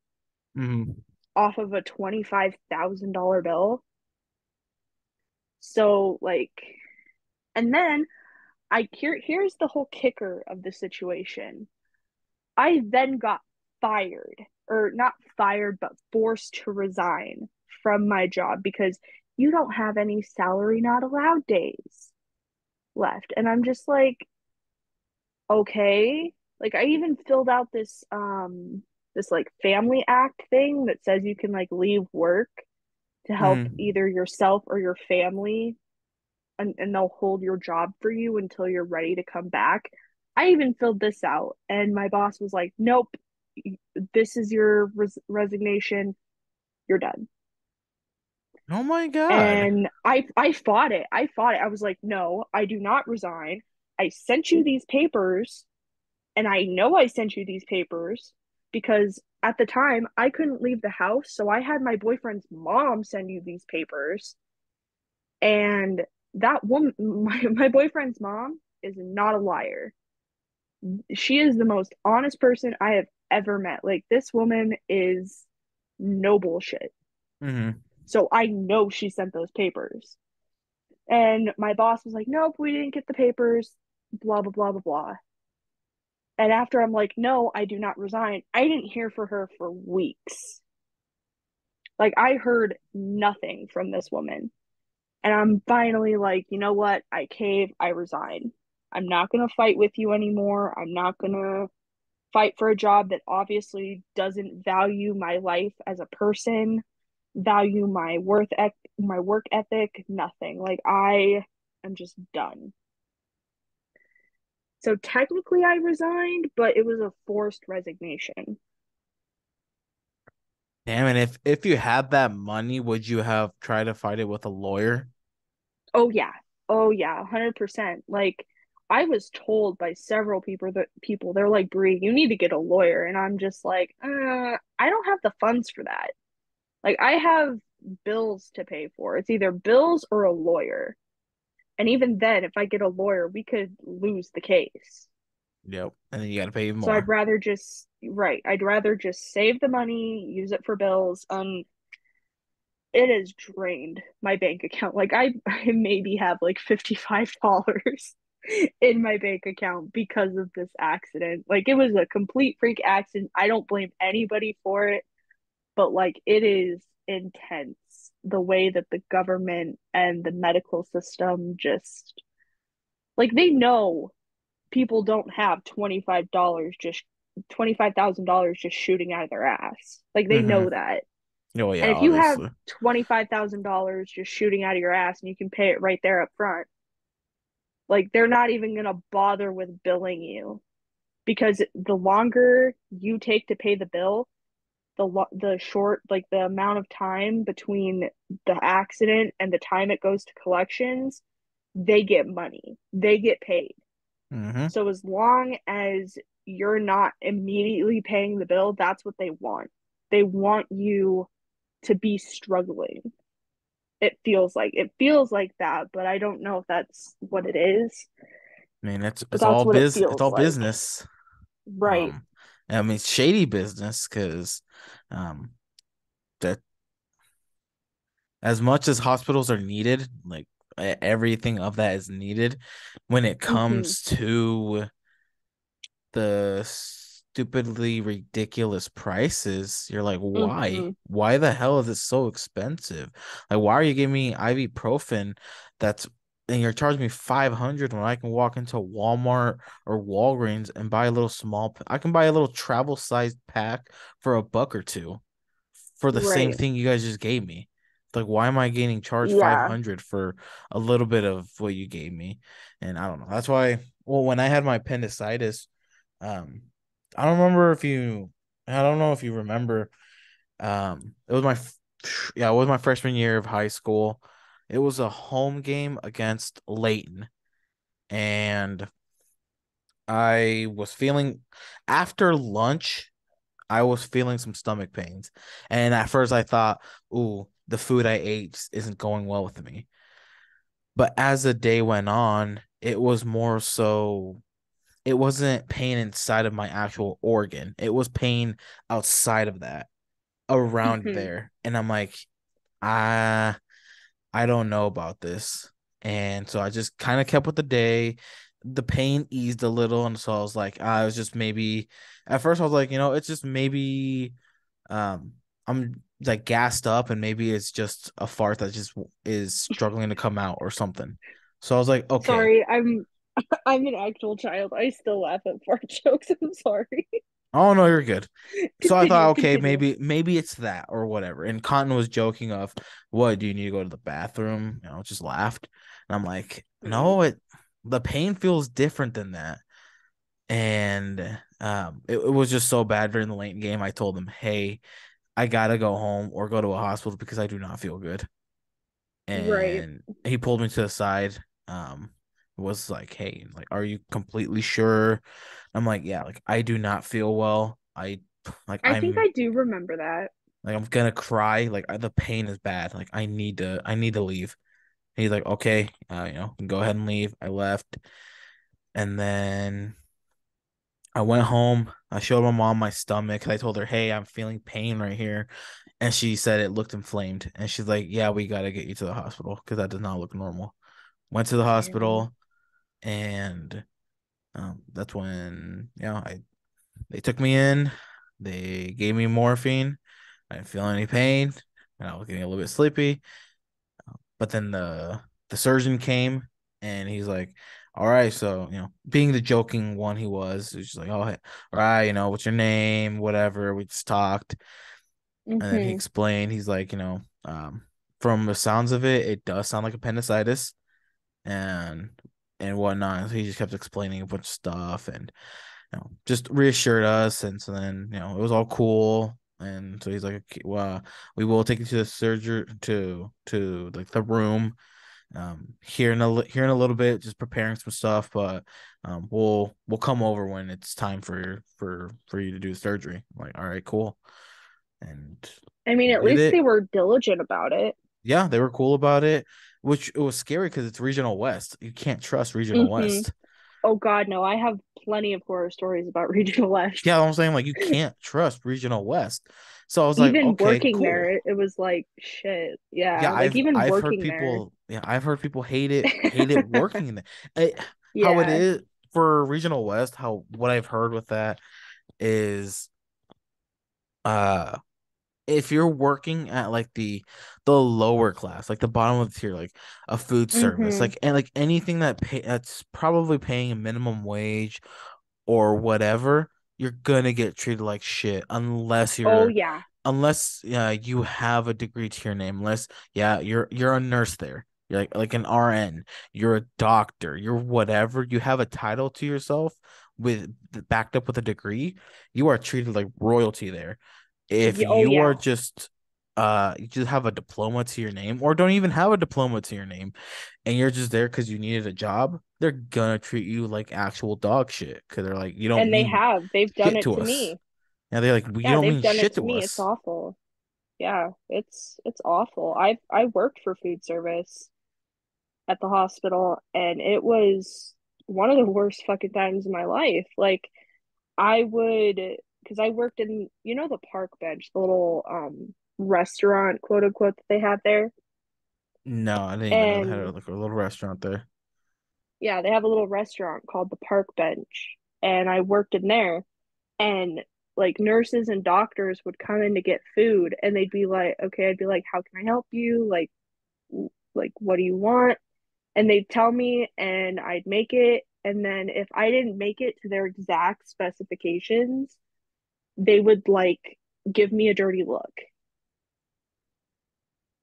Hmm. off of a $25,000 bill. So like, and then here's the whole kicker of the situation. I then got fired, or not fired, but forced to resign from my job because you don't have any salary not allowed days left. And I'm just like, okay. Like I even filled out this like family act thing that says you can like leave work to help Hmm. either yourself or your family, and they'll hold your job for you until you're ready to come back. I even filled this out, and my boss was like, "Nope, this is your resignation. You're done." Oh my God. And I fought it. I fought it. I was like, "No, I do not resign. I sent you these papers, and I know I sent you these papers because at the time I couldn't leave the house, so I had my boyfriend's mom send you these papers." And that woman, my boyfriend's mom, is not a liar. She is the most honest person I have ever met. Like, this woman is no bullshit. Hmm. So I know she sent those papers. And my boss was like, nope, we didn't get the papers, blah, blah, blah, blah, blah. And after I'm like, no, I do not resign, I didn't hear from her for weeks. Like, I heard nothing from this woman. And I'm finally like, you know what? I cave, I resign. I'm not going to fight with you anymore. I'm not going to fight for a job that obviously doesn't value my life as a person, value my work ethic, nothing. Like I am just done. So technically I resigned, but it was a forced resignation. Damn, and if you had that money, would you have tried to fight it with a lawyer? Oh yeah. Oh yeah, 100%. Like I was told by several people they're like, "Brie, you need to get a lawyer." And I'm just like, I don't have the funds for that. Like I have bills to pay for. It's either bills or a lawyer. And even then, if I get a lawyer, we could lose the case. Yep. And then you got to pay even So more. I'd rather just save the money, use it for bills. It has drained my bank account. Like I maybe have like $55 in my bank account because of this accident. Like it was a complete freak accident. I don't blame anybody for it, but like it is intense the way that the government and the medical system just like they know people don't have $25 just $25,000 just shooting out of their ass. Like they Hmm. know that. Oh And yeah, if you have obviously. $25,000 just shooting out of your ass and you can pay it right there up front, like they're not even going to bother with billing you because the longer you take to pay the bill, the short like the amount of time between the accident and the time it goes to collections, they get money. They get paid. Hmm. So as long as you're not immediately paying the bill, that's what they want. They want you to be struggling. It feels like that, but I don't know if that's what it is. I mean, But it's that's all what it it's feels all like. business. Right. Um, I mean, shady business, because um, that as much as hospitals are needed, like everything of that is needed, when it Mm-hmm. comes to the stupidly ridiculous prices, you're like, why? Mm-hmm. Why the hell is it so expensive? Like, why are you giving me ibuprofen that's and you're charging me 500 when I can walk into Walmart or Walgreens and buy a little I can buy a little travel sized pack for a buck or two for the same Right. thing you guys just gave me. It's like, why am I getting charged Yeah. 500 for a little bit of what you gave me? And I don't know. That's why, well, when I had my appendicitis, um, I don't remember if you, I don't know if you remember. It was yeah, it was my freshman year of high school. It was a home game against Layton, and I was feeling after lunch. I was feeling some stomach pains, and at first I thought, "Ooh, the food I ate isn't going well with me." But as the day went on, it was more so it wasn't pain inside of my actual organ. It was pain outside of that, around Mm-hmm. there. And I'm like, I I don't know about this. And so I just kind of kept with the day. The pain eased a little, and so I was like, I was just maybe at first I was like, it's just maybe um I'm like gassed up and maybe it's just a fart that just is struggling to come out or something. So I was like, okay. Sorry, I'm an actual child. I still laugh at fart jokes. I'm sorry. Oh no, you're good. So I Continue, thought, okay, continue. maybe it's that or whatever. And Cotton was joking of, what, do you need to go to the bathroom? Just laughed. And I'm like, Mm. no, the pain feels different than that. And it was just so bad during the late game. I told him, hey, I gotta go home or go to a hospital because I do not feel good. Right. And he pulled me to the side. Was like, hey, like, are you completely sure? I'm like, yeah, like I do not feel well. Like I think I'm I do remember that. like I'm gonna cry. Like the pain is bad. Like I need to leave. He's like, okay, go ahead and leave. I left, and then I went home. I showed my mom my stomach. I told her, hey, I'm feeling pain right here, and she said it looked inflamed. And she's like, yeah, we gotta get you to the hospital because that does not look normal. Went to the Damn. hospital, and that's when I they took me in. They gave me morphine. I didn't feel any pain, and I was getting a little bit sleepy. But then the surgeon came, and he's like, "All right, so being the joking one he's just like, oh, hey, all right, what's your name? Whatever." We just talked, and then he Mm-hmm. explained. He's like, from the sounds of it, it does sound like appendicitis, and whatnot. So he just kept explaining a bunch of stuff, and just reassured us. And so then, it was all cool. And so he's like, okay, well, we will take you to the surgery to like the room here in a little bit, just preparing some stuff, but we'll come over when it's time for you to do the surgery. I'm like, all right, cool. And I mean, we at did least they it. were diligent about it. Yeah, they were cool about it, which it was scary because it's regional west. You can't trust regional Mm-hmm. west. Oh God, no. I have plenty of horror stories about Regional Yeah, West. I'm saying like you can't trust regional west. So I was like, Even okay, working there, cool. it was like shit. Yeah, Yeah, like even I've heard working there. people, yeah, I've heard people hate it working in there. How it Yeah. is for regional west, how what I've heard with that is uh if you're working at like the lower class, like the bottom of the tier, like a food service, Mm-hmm. like and like anything that's probably paying a minimum wage or whatever, you're gonna get treated like shit Oh yeah. unless you have a degree to your name. Unless you're a nurse there. You're like an RN. You're a doctor. You're whatever. You have a title to yourself with backed up with a degree. You are treated like royalty there. If Yeah. Oh you are yeah. just you just have a diploma to your name or don't even have a diploma to your name and you're just there because you needed a job, they're gonna treat you like actual dog shit because they're like, you don't And they mean have. They've done shit it to to us. me. And they're like, you Yeah, don't they've mean done it shit to to me. It's us. awful. Yeah, it's awful. I worked for food service at the hospital and it was one of the worst fucking times of my life. Like I would because I worked in the park bench, the little restaurant quote unquote that they have there. No, I didn't even know they had And like a little restaurant there. yeah, they have a little restaurant called the Park Bench, and I worked in there. And like nurses and doctors would come in to get food, and they'd be like, "Okay," I'd be like, "How can I help you? Like, what do you want?" And they'd tell me, and I'd make it. And then if I didn't make it to their exact specifications, they would like give me a dirty look,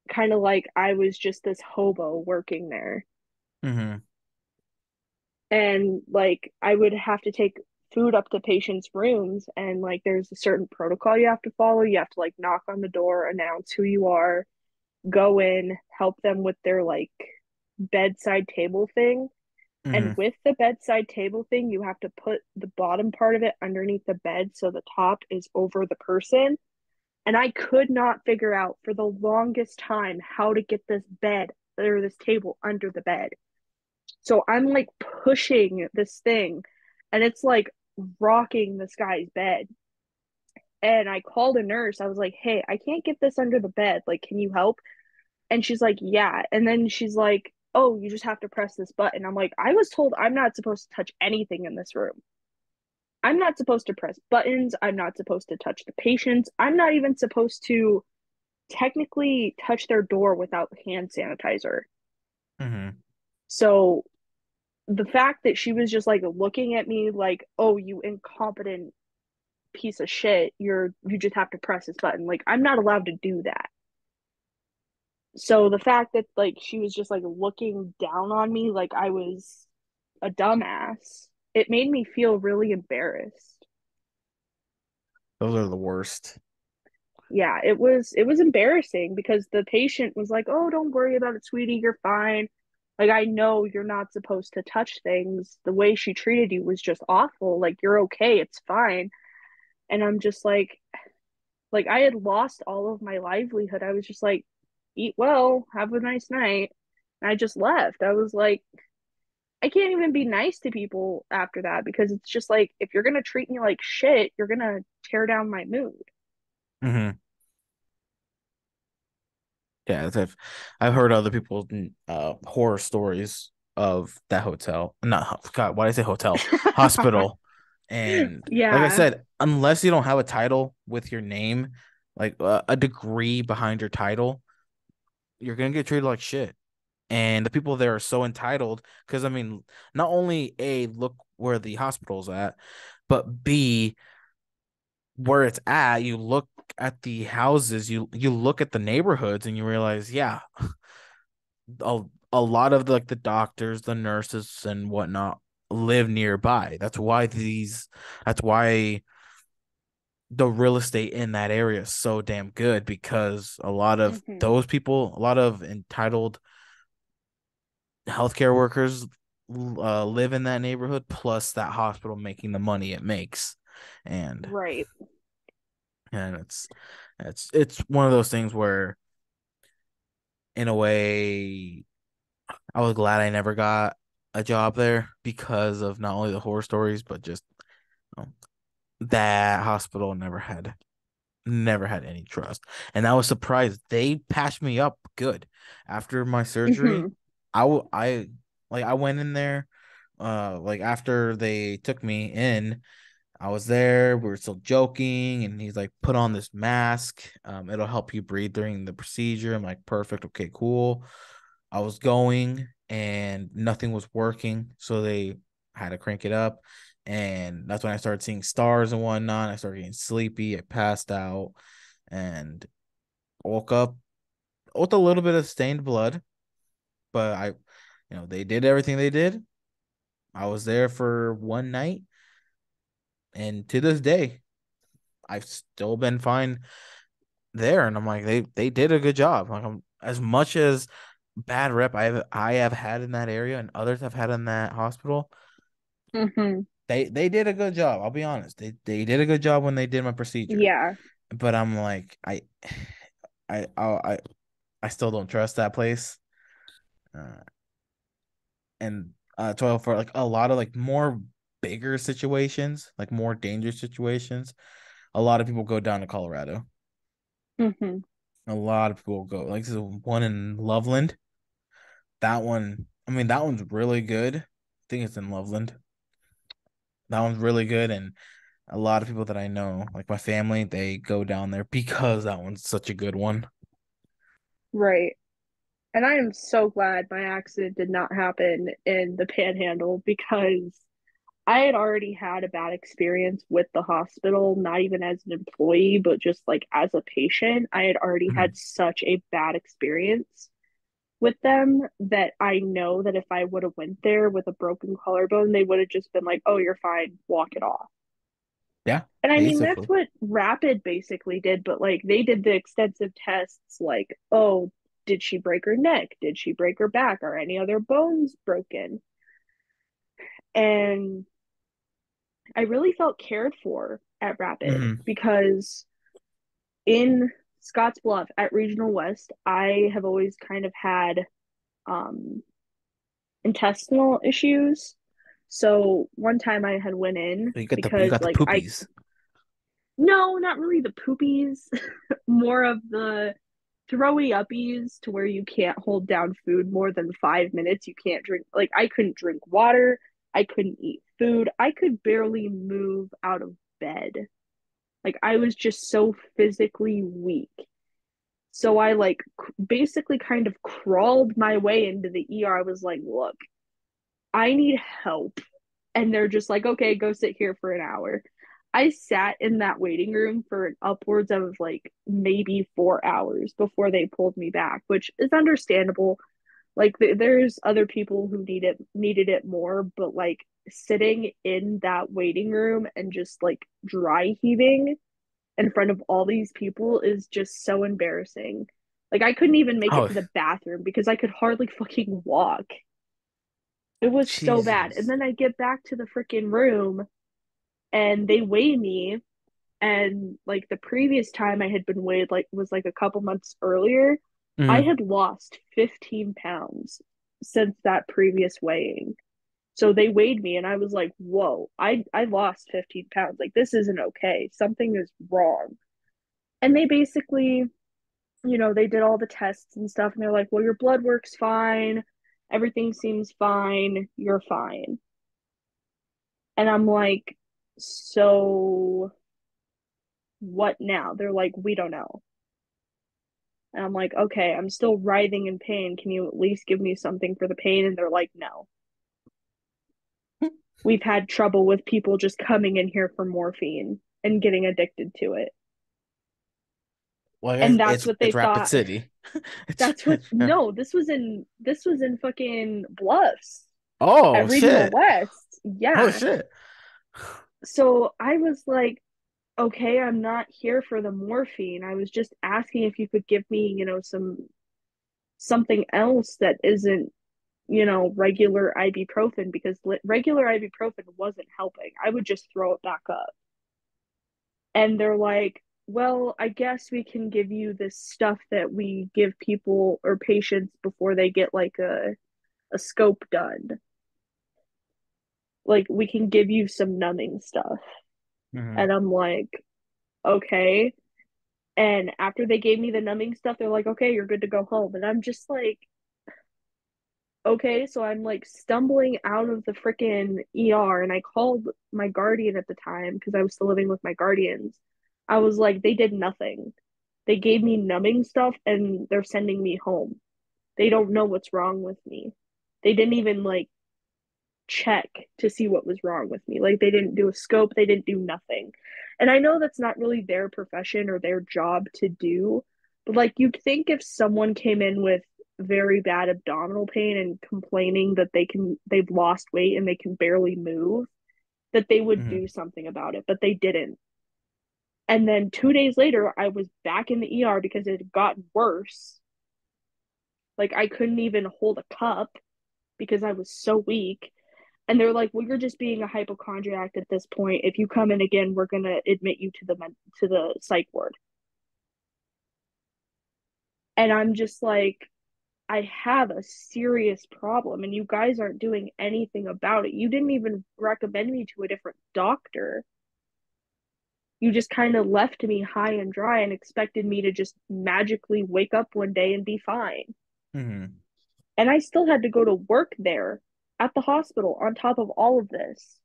kind of like I was just this hobo working there. Mm-hmm. And like I would have to take food up to patients' rooms, and like there's a certain protocol you have to follow. You have to like knock on the door, announce who you are, go in, help them with their like bedside table thing. Mm-hmm. And with the bedside table thing, you have to put the bottom part of it underneath the bed so the top is over the person. And I could not figure out for the longest time how to get this bed or this table under the bed. So I'm like pushing this thing, and it's like rocking this guy's bed. And I called a nurse. I was like, "Hey, I can't get this under the bed. Like, can you help?" And she's like, "Yeah." And then she's like, "Oh, you just have to press this button." I'm like, "I was told I'm not supposed to touch anything in this room. I'm not supposed to press buttons. I'm not supposed to touch the patients. I'm not even supposed to technically touch their door without hand sanitizer." Mm-hmm. So the fact that she was just like looking at me like, "Oh, you incompetent piece of shit, you just have to press this button." Like I'm not allowed to do that. So the fact that like she was just like looking down on me like I was a dumbass, it made me feel really embarrassed. Those are the worst. Yeah, it was embarrassing because the patient was like, "Oh, don't worry about it, sweetie, you're fine." Like I know you're not supposed to touch things. The way she treated you was just awful. Like you're okay, it's fine. And I'm just like I had lost all of my livelihood. I was just like, "Eat well, have a nice night." And I just left. I was like, I can't even be nice to people after that because it's just like if you're gonna treat me like shit, you're gonna tear down my mood. Mm-hmm. Yeah, I've heard other people's horror stories of that hotel. Not God, why did I say hotel? Hospital. And like I Yeah. said, unless you don't have a title with your name, like a degree behind your title, you're gonna get treated like shit. And the people there are so entitled because I mean, not only A, look where the hospital's at, but B, where it's at, you look at the houses, you look at the neighborhoods and you realize, yeah, a lot of like the doctors, the nurses and whatnot live nearby. That's why the real estate in that area is so damn good because a lot of Hmm. those people, a lot of entitled healthcare workers live in that neighborhood, plus that hospital making the money it makes. And Right. and it's one of those things where in a way I was glad I never got a job there because of not only the horror stories, but just um, that hospital never had any trust. And I was surprised they patched me up good after my surgery. Hmm. I like I went in there like after they took me in, I was there, we were still joking, and he's like, put on this mask. It'll help you breathe during the procedure. I'm like, perfect, okay, cool. I was going and nothing was working, so they had to crank it up. And that's when I started seeing stars and whatnot. I started getting sleepy. I passed out and woke up with a little bit of stained blood, but they did everything they did. I was there for one night, and to this day, I've still been fine there. And I'm like, they did a good job. Like, as much as bad rep I have had in that area and others have had in that hospital, Hmm. they did a good job. I'll be honest. They did a good job when they did my procedure. Yeah. But I'm like, I I I still don't trust that place. Uh, and 12 for like a lot of like more bigger situations, like more dangerous situations. A lot of people go down to Colorado. Hmm. A lot of people go like this is one in Loveland. that one, I mean, that one's really good. I think it's in Loveland. That one's really good, and a lot of people that I know, like my family, they go down there because that one's such a good one. Right. And I am so glad my accident did not happen in the Panhandle because I had already had a bad experience with the hospital, not even as an employee, but just like as a patient. I had already had Mhm. such a bad experience with them that I know that if I would have went there with a broken collarbone, they would have just been like, "Oh, you're fine, walk it off." Yeah, And I mean, that's basically. what Rapid basically did, but like they did the extensive tests like, "Oh, did she break her neck? Did she break her back? Are any other bones broken?" And I really felt cared for at Rapid Hmm. because in Scottsbluff at Regional West, I have always kind of had um, intestinal issues. So one time I had went in You because got the like I poopies. no, not really the poopies, more of the throwy uppies to where you can't hold down food more than 5 minutes. You can't drink, like, I couldn't drink water. I couldn't eat food. I could barely move out of bed. Like, I was just so physically weak. So I, like, basically kind of crawled my way into the ER. I was like, look, I need help. And they're just like, okay, go sit here for an hour. I sat in that waiting room for upwards of like maybe 4 hours before they pulled me back, which is understandable. Like there's other people who needed it more, but like sitting in that waiting room and just like dry heaving in front of all these people is just so embarrassing. Like I couldn't even make it Oh, to the bathroom because I could hardly fucking walk. It was so bad. And Jesus. then I get back to the freaking room and they weigh me. And like the previous time I had been weighed, like was like a couple months earlier, I Hmm. had lost 15 pounds since that previous weighing. So they weighed me and I was like, whoa, I lost 15 pounds. Like this isn't okay. Something is wrong. And they basically, they did all the tests and stuff and they're like, well, your blood work's fine. Everything seems fine. You're fine. And I'm like, so what now? They're like, we don't know. And I'm like, okay, I'm still writhing in pain. Can you at least give me something for the pain? And they're like, no. We've had trouble with people just coming in here for morphine and getting addicted to it. Well, And that's it's what they it's Rapid thought. City. It's That's what no, this was in fucking Bluffs oh at Regional shit. West. Oh Yeah. shit. So I was like, okay, I'm not here for the morphine. I was just asking if you could give me, something else that isn't, regular ibuprofen because regular ibuprofen wasn't helping. I would just throw it back up. And they're like, well, I guess we can give you this stuff that we give people or patients before they get like a scope done. Like, we can give you some numbing stuff. Hmm. And I'm like, okay. And after they gave me the numbing stuff, they're like, okay, you're good to go home. And I'm just like, okay, so I'm like stumbling out of the freaking ER and I called my guardian at the time because I was still living with my guardians. I was like, they did nothing. They gave me numbing stuff and they're sending me home. They don't know what's wrong with me. They didn't even like check to see what was wrong with me. Like they didn't do a scope, they didn't do nothing. And I know that's not really their profession or their job to do, but like you'd think if someone came in with very bad abdominal pain and complaining that they've lost weight and they can barely move, that they would Hmm. do something about it, but they didn't. And then 2 days later, I was back in the ER because it had gotten worse. Like I couldn't even hold a cup because I was so weak. And they're like, "Well, you're just being a hypochondriac at this point. If you come in again, we're gonna admit you to the psych ward." And I'm just like, I have a serious problem, and you guys aren't doing anything about it. You didn't even recommend me to a different doctor. You just kind of left me high and dry and expected me to just magically wake up one day and be fine. Hmm. And I still had to go to work there at the hospital on top of all of this.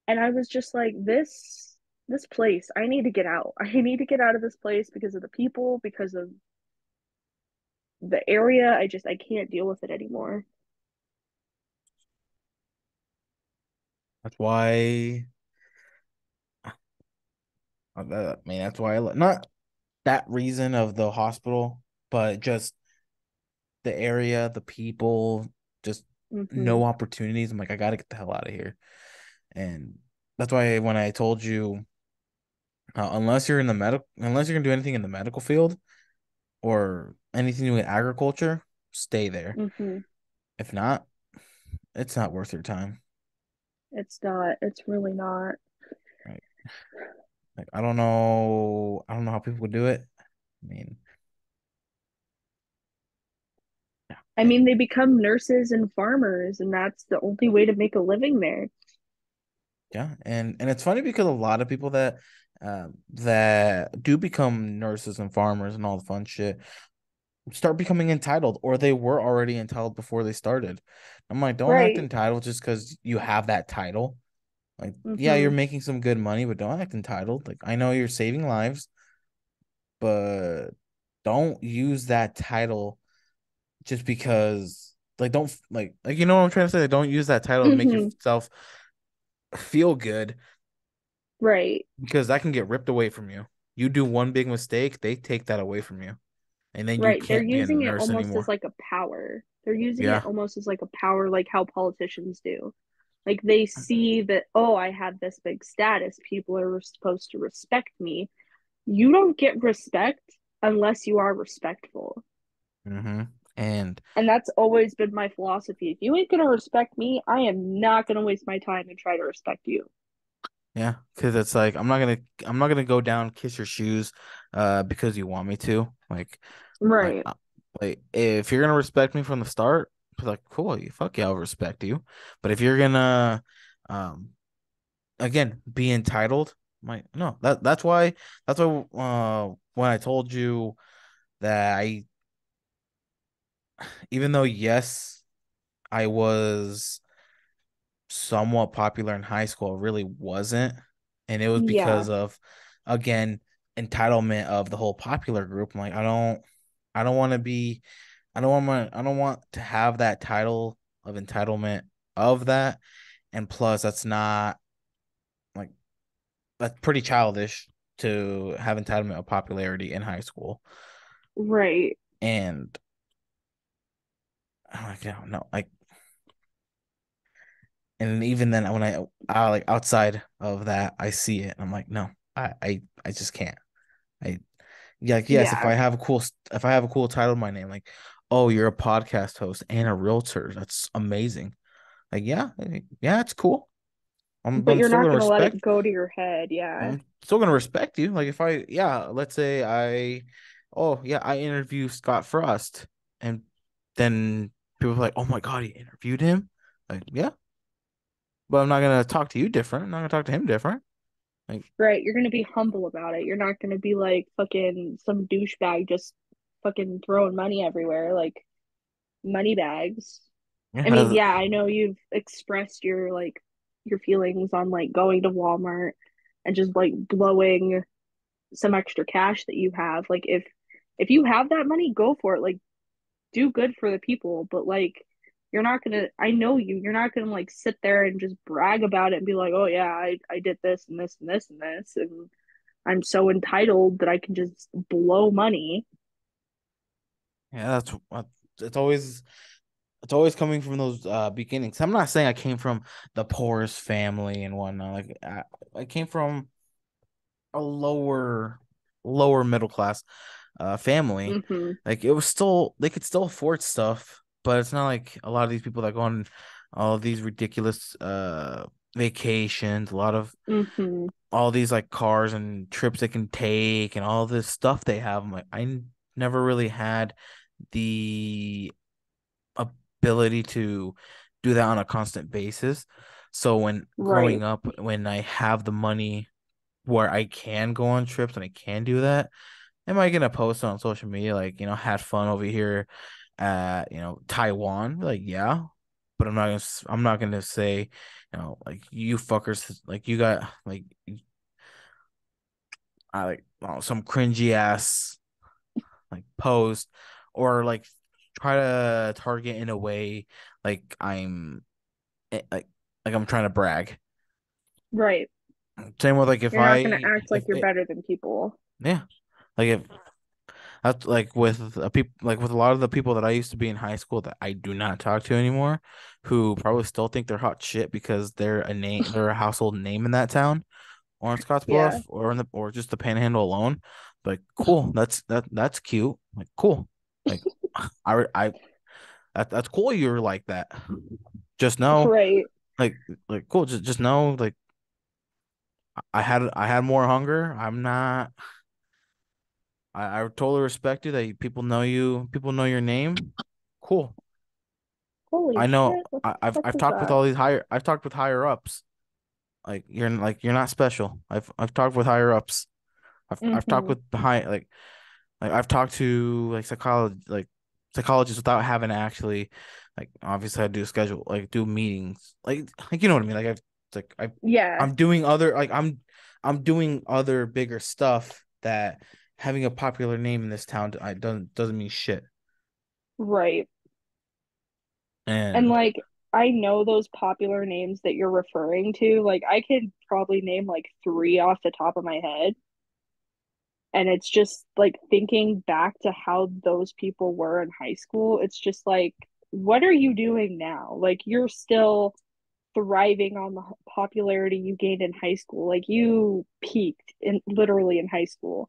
And I was just like, this place, I need to get out. I need to get out of this place because of the people, because of the area. I can't deal with it anymore. That's why I mean that's why not that reason of the hospital, but just the area, the people, just Mm-hmm. no opportunities. I'm like, I gotta get the hell out of here. And that's why when I told you, unless you're gonna do anything in the medical field or anything to do with agriculture, stay there. Mm-hmm. If not, it's not worth your time. It's not. It's really not. Right? Like I don't know how people would do it. I mean, I yeah, mean, they become nurses and farmers, and that's the only way to make a living there. yeah, and it's funny because a lot of people that do become nurses and farmers and all the fun shit start becoming entitled, or they were already entitled before they started. I'm like, don't act Right. entitled just because you have that title. Like, yeah, you're Mm-hmm. making some good money, but don't act entitled. Like, I know you're saving lives, but don't use that title just because. Like, don't like you know what I'm trying to say. Like, don't use that title to make Mm-hmm. yourself feel good Right. because that can get ripped away from you. You do one big mistake, they take that away from you, and then you Right. They're can't be a using it nurse almost as anymore. like a power. They're using it Yeah. almost as like a power, like how politicians do. Like they see that, oh, I have this big status. People are supposed to respect me. You don't get respect unless you are respectful. Mm-hmm. And And that's always been my philosophy. If you ain't gonna respect me, I am not gonna waste my time and try to respect you. yeah, because it's like I'm not gonna go down kiss your shoes, because you want me to. Like, Right. like if you're gonna respect me from the start, be like cool, you fuck yeah, I'll respect you. But if you're gonna, um, again, be entitled, I'm like no, that's why when I told you that even though yes, I was somewhat popular in high school, it really wasn't. And it was Yeah. because of, again, entitlement of the whole popular group. I'm like, I don't want to be, I don't want to have that title of entitlement of that. And plus, that's not like, that's pretty childish to have entitlement of popularity in high school. Right. And I'm like, no, like, and even then, when I like outside of that, I see it, and I'm like, no, I just can't. I Yeah, like, yes, Yeah. if I have a cool title in my name, like, oh, you're a podcast host and a realtor, that's amazing. Like, yeah, it's cool. But I'm you're still not gonna gonna let it respect. go to your head. Yeah. I'm still gonna respect you. Like, if let's say oh yeah, I interview Scott Frost, and then people are like, oh my God, he interviewed him. Like, yeah, but I'm not gonna talk to you different. I'm not gonna talk to him different. Like, Right. You're gonna be humble about it. You're not gonna be like fucking some douchebag just fucking throwing money everywhere, like money bags. I mean, yeah, yeah, I know you've expressed your feelings on like going to Walmart and just like blowing some extra cash that you have. Like if you have that money, go for it. Like do good for the people, but like you're not gonna I know you're not gonna like sit there and just brag about it and be like, oh yeah, I did this and this and this and this and I'm so entitled that I can just blow money. yeah, it's always it's always coming from those beginnings. I'm not saying I came from the poorest family and whatnot. Like I came from a lower middle class family. Mm-hmm. Like it was still they could still afford stuff, but it's not like a lot of these people that go on all these ridiculous vacations, a lot of Mm-hmm. all these like cars and trips they can take and all this stuff they have. I'm like never really had the ability to do that on a constant basis. So when Right. growing up, when I have the money where I can go on trips and I can do that, am I gonna post on social media like, had fun over here at Taiwan, like yeah, but I'm not gonna say like you fuckers, like you got like I like some cringy ass like post, or like try to target in a way like like I'm trying to brag. Right. Same with like You're not going to act like if you're it better than people. yeah, like if that's like with a people like with a lot of the people that I used to be in high school that I do not talk to anymore, who probably still think they're hot shit because they're a household name in that town or in Yeah. Scottsbluff or or just the Panhandle alone. Like cool, that's cute. Like cool, like I that's cool. You're like that. Just know, Right. like cool. Just know, like I had more hunger. I'm not. I totally respect you that people know you. People know your name. Cool. Holy I know. shit. What the fuck I've was talked with that? all these higher. I've talked with higher ups. Like you're not special. I've talked with higher ups. I've talked Mm-hmm. with behind like I've talked to psychologists without having to actually like obviously I do schedule like do meetings like you know what I mean, like Yeah. I'm doing other I'm doing other bigger stuff that having a popular name in this town I doesn't mean shit. Right. And And like, I know those popular names that you're referring to. Like, I could probably name like three off the top of my head. And it's just like thinking back to how those people were in high school. It's just like, what are you doing now? Like, you're still thriving on the popularity you gained in high school. Like, you peaked in literally in high school.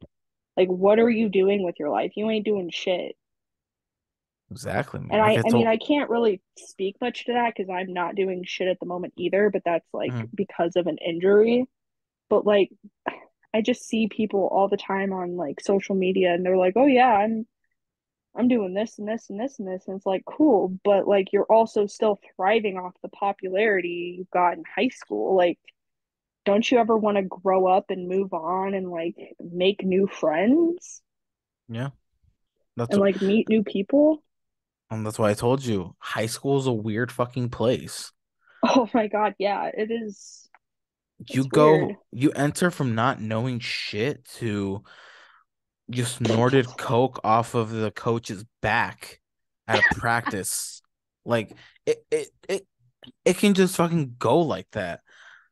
Like, what are you doing with your life? You ain't doing shit. exactly, man, And like I it's mean, all I can't really speak much to that because I'm not doing shit at the moment either, but that's like mhm. because of an injury. But like, I just see people all the time on like social media and they're like, "Oh yeah, I'm doing this and this and this and this." And it's like, "Cool, but like you're also still thriving off the popularity you got in high school. Like, don't you ever want to grow up and move on and like make new friends Yeah, that's and like meet new people?" that's why I told you high school is a weird fucking place. Oh my God, yeah, it is. You It's weird. go, you enter from not knowing shit to you snorted coke off of the coach's back at a practice. Like it can just fucking go like that.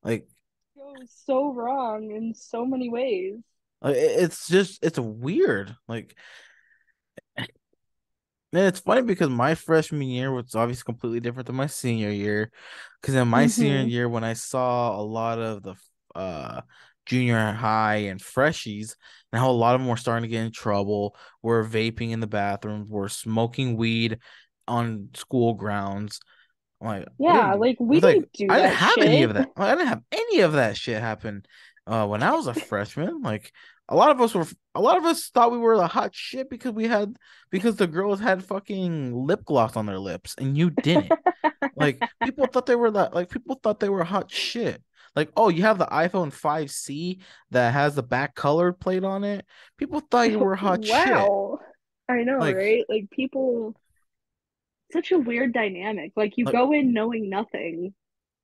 Like It goes so wrong in so many ways. it's just it's weird. Like man, it's funny because my freshman year was obviously completely different than my senior year. Because in my senior Mm-hmm. year, when I saw a lot of the junior high and freshies, and how a lot of them were starting to get in trouble, were vaping in the bathrooms, were smoking weed on school grounds. I'm like, Yeah, wait, like we it's like didn't do I didn't that have any shit. of that. Like, I didn't have any of that shit happen when I was a freshman. Like a lot of us thought we were the hot shit because because the girls had fucking lip gloss on their lips and you didn't. Like people thought they were that like people thought they were hot shit. Like, oh, you have the iPhone 5C that has the back colored plate on it. People thought you were hot shit. Wow. I know, Like, right? Like people, such a weird dynamic. Like you like go in knowing nothing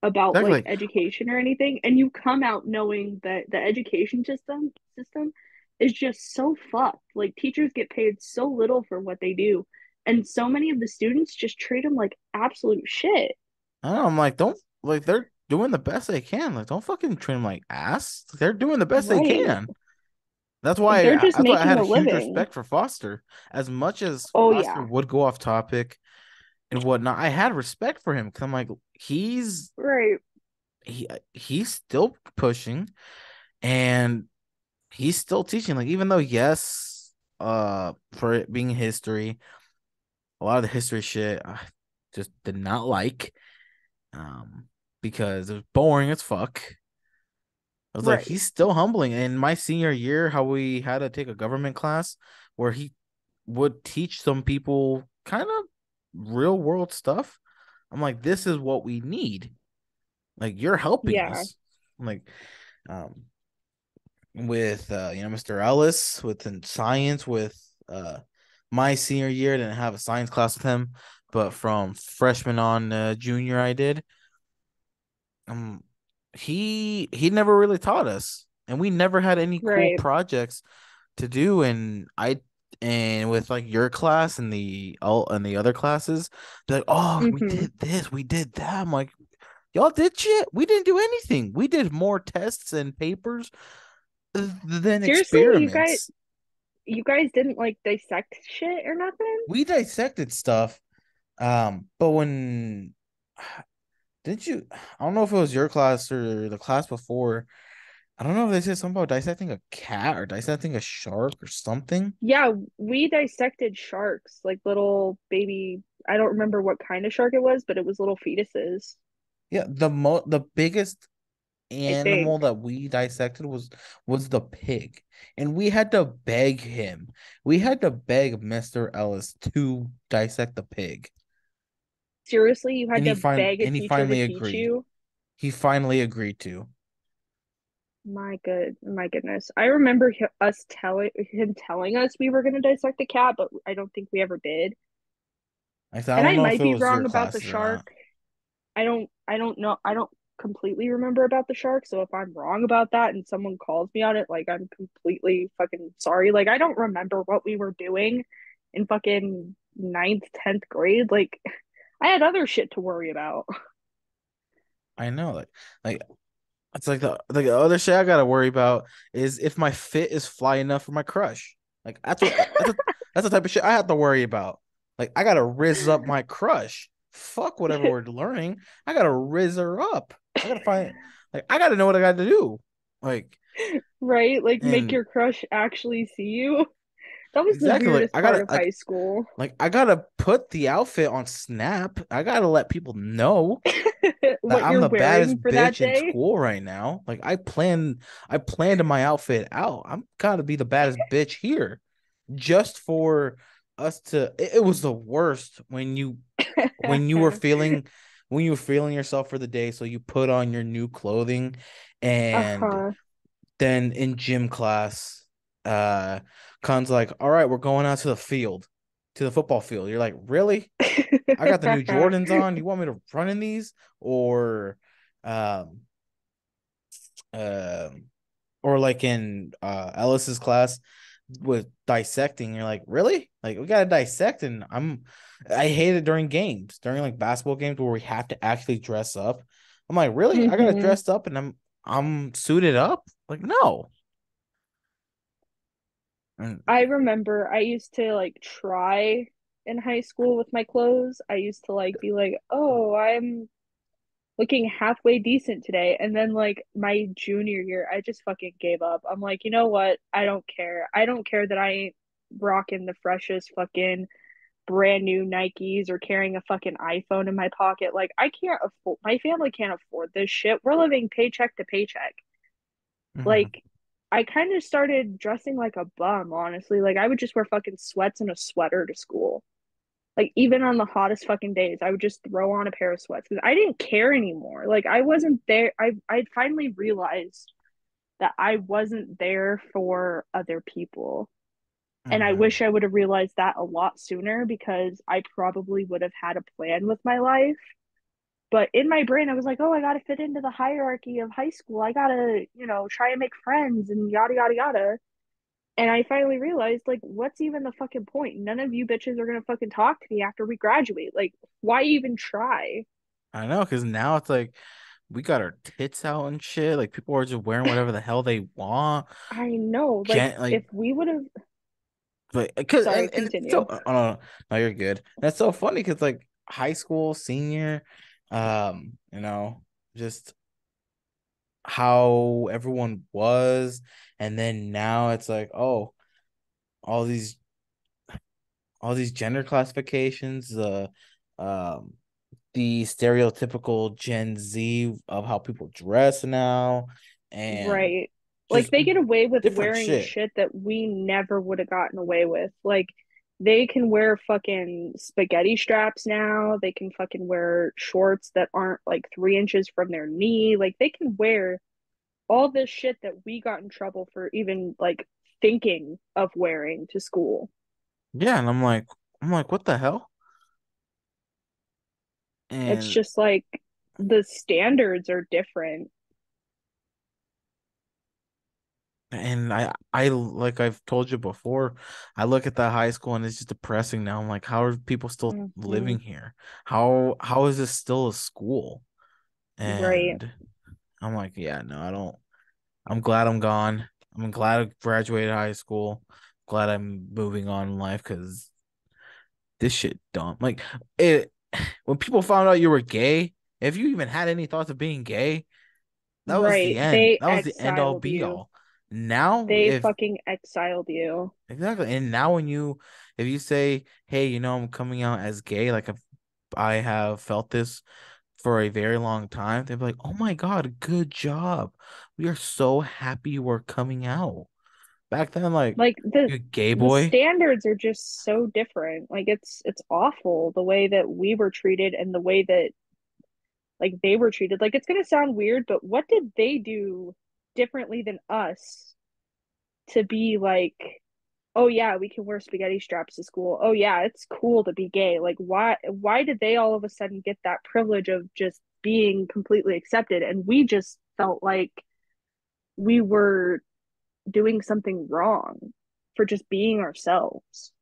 about like exactly. education or anything, and you come out knowing that the education system is just so fucked. Like teachers get paid so little for what they do, and so many of the students just treat them like absolute shit. I don't know, I'm like, don't like they're doing the best they can. Like, don't fucking treat them like ass. They're doing the best they Right. can. Like they're just That's why I making had a a huge living. respect for Foster. As much as Oh Foster yeah. would go off topic and whatnot, I had respect for him because I'm like, Right. he's still pushing and he's still teaching. Like, even though yes, for it being history, a lot of the history shit I just did not like. Um, because it was boring as fuck. I was like, Right. he's still humbling. In my senior year, how we had to take a government class where he would teach some people kind of real world stuff. I'm like, this is what we need. Like, you're helping Yeah. us. I'm like, um, with Mr. Ellis, with in science, with my senior year, I didn't have a science class with him, but from freshman on junior, I did. Um, he never really taught us, and we never had any cool Right. projects to do. And with like your class and the other classes, they're like, oh, we Mm-hmm. did this, we did that. I'm like, y'all did shit. We didn't do anything. We did more tests and papers than Seriously, experiments. you guys didn't like dissect shit or nothing? We dissected stuff. But when didn't you? I don't know if it was your class or the class before. I don't know if they said something about dissecting a cat or dissecting a shark or something. Yeah, we dissected sharks, like little baby. I don't remember what kind of shark it was, but it was little fetuses, Yeah, the biggest I animal think. that we dissected was the pig, and we had to beg him. We had to beg Mr. Ellis to dissect the pig, Seriously, you had and to beg a he teacher to finally teach agreed. you? He finally agreed to. My goodness. I remember us telling him telling us we were going to dissect a cat, but I don't think we ever did. I And don't I know if might it be was your wrong about the classes or not. shark. I don't know. I don't completely remember about the shark, so if I'm wrong about that and someone calls me on it, like I'm completely fucking sorry. Like I don't remember what we were doing in fucking ninth, 10th grade. Like I had other shit to worry about. I know, like it's like the other shit I gotta worry about is if my fit is fly enough for my crush. Like that's the type of shit I have to worry about. Like I gotta rizz up my crush. Fuck whatever we're learning. I gotta rizz her up. I gotta find like I gotta know what I gotta do. Like Right? Like make and your crush actually see you. That was the exactly weirdest part of high school. like I gotta put the outfit on Snap. I gotta let people know that What I'm you're the wearing baddest for that bitch in day. school right now. Like I planned my outfit out. I'm gotta be the baddest bitch here. Just for us to it was the worst when you were feeling when you were feeling yourself for the day. So you put on your new clothing and Uh-huh. then in gym class, Khan's like, all right, we're going out to the field, to the football field. You're like, really? I got the new Jordans on. You want me to run in these? Or um um or like in Ellis's class with dissecting, you're like, really? Like we gotta dissect, and I hate it during games, during like basketball games where we have to actually dress up. I'm like, really? I gotta hmm dress up and I'm suited up? Like, no. And I remember I used to like try in high school with my clothes. I used to like be like, "Oh, I'm looking halfway decent today." And then like my junior year, I just fucking gave up. I'm like, "You know what? I don't care. I don't care that I ain't rocking the freshest fucking brand new Nikes or carrying a fucking iPhone in my pocket. Like I can't afford my family can't afford this shit. We're living paycheck to paycheck." mhm. Like I kind of started dressing like a bum, honestly. Like I would just wear fucking sweats and a sweater to school. Like even on the hottest fucking days, I would just throw on a pair of sweats because I didn't care anymore. Like I wasn't there. I finally realized that I wasn't there for other people. And I Mhm. wish I would have realized that a lot sooner because I probably would have had a plan with my life. But in my brain, I was like, oh, I got to fit into the hierarchy of high school. I got to, try and make friends and yada, yada, yada. And I finally realized, like, what's even the fucking point? None of you bitches are going to fucking talk to me after we graduate. Like, why even try? I know, because now it's like we got our tits out and shit. Like people are just wearing whatever the hell they want. I know. Like, Gen like if we would have, but because sorry, and it's so continue. oh, no, no, you're good. That's so funny because like high school, senior, you know, just how everyone was, and then now it's like, oh, all these all these gender classifications, um the stereotypical Gen Z of how people dress now, and Right. Like, just they get away with different wearing shit. shit that we never would have gotten away with. Like, they can wear fucking spaghetti straps now. They can fucking wear shorts that aren't like 3 inches from their knee. Like, they can wear all this shit that we got in trouble for even like thinking of wearing to school. Yeah, and I'm like, what the hell? It's And just like the standards are different. I like I've told you before, I look at that high school and it's just depressing now. I'm like, how are people still Hmm. living here? How is this still a school? Right. And I'm like, yeah, no, I don't. I'm glad I'm gone. I'm glad I graduated high school. Glad I'm moving on in life because this shit dumb. Like it when people found out you were gay, if you even had any thoughts of being gay, that was the Right. end. They That was the end all exiled be you. all. Now, They if fucking exiled you. exactly, and now when if you say, "Hey, I'm coming out as gay," like if I have felt this for a very long time, they'd be like, "Oh my God, good job. We are so happy you are coming out." Back then, like, Like you gay the boy. standards are just so different. Like it's awful the way that we were treated and the way that like they were treated. Like it's gonna sound weird, but what did they do differently than us to be like, oh yeah, we can wear spaghetti straps to school. Oh yeah, it's cool to be gay. Like why did they all of a sudden get that privilege of just being completely accepted and we just felt like we were doing something wrong for just being ourselves.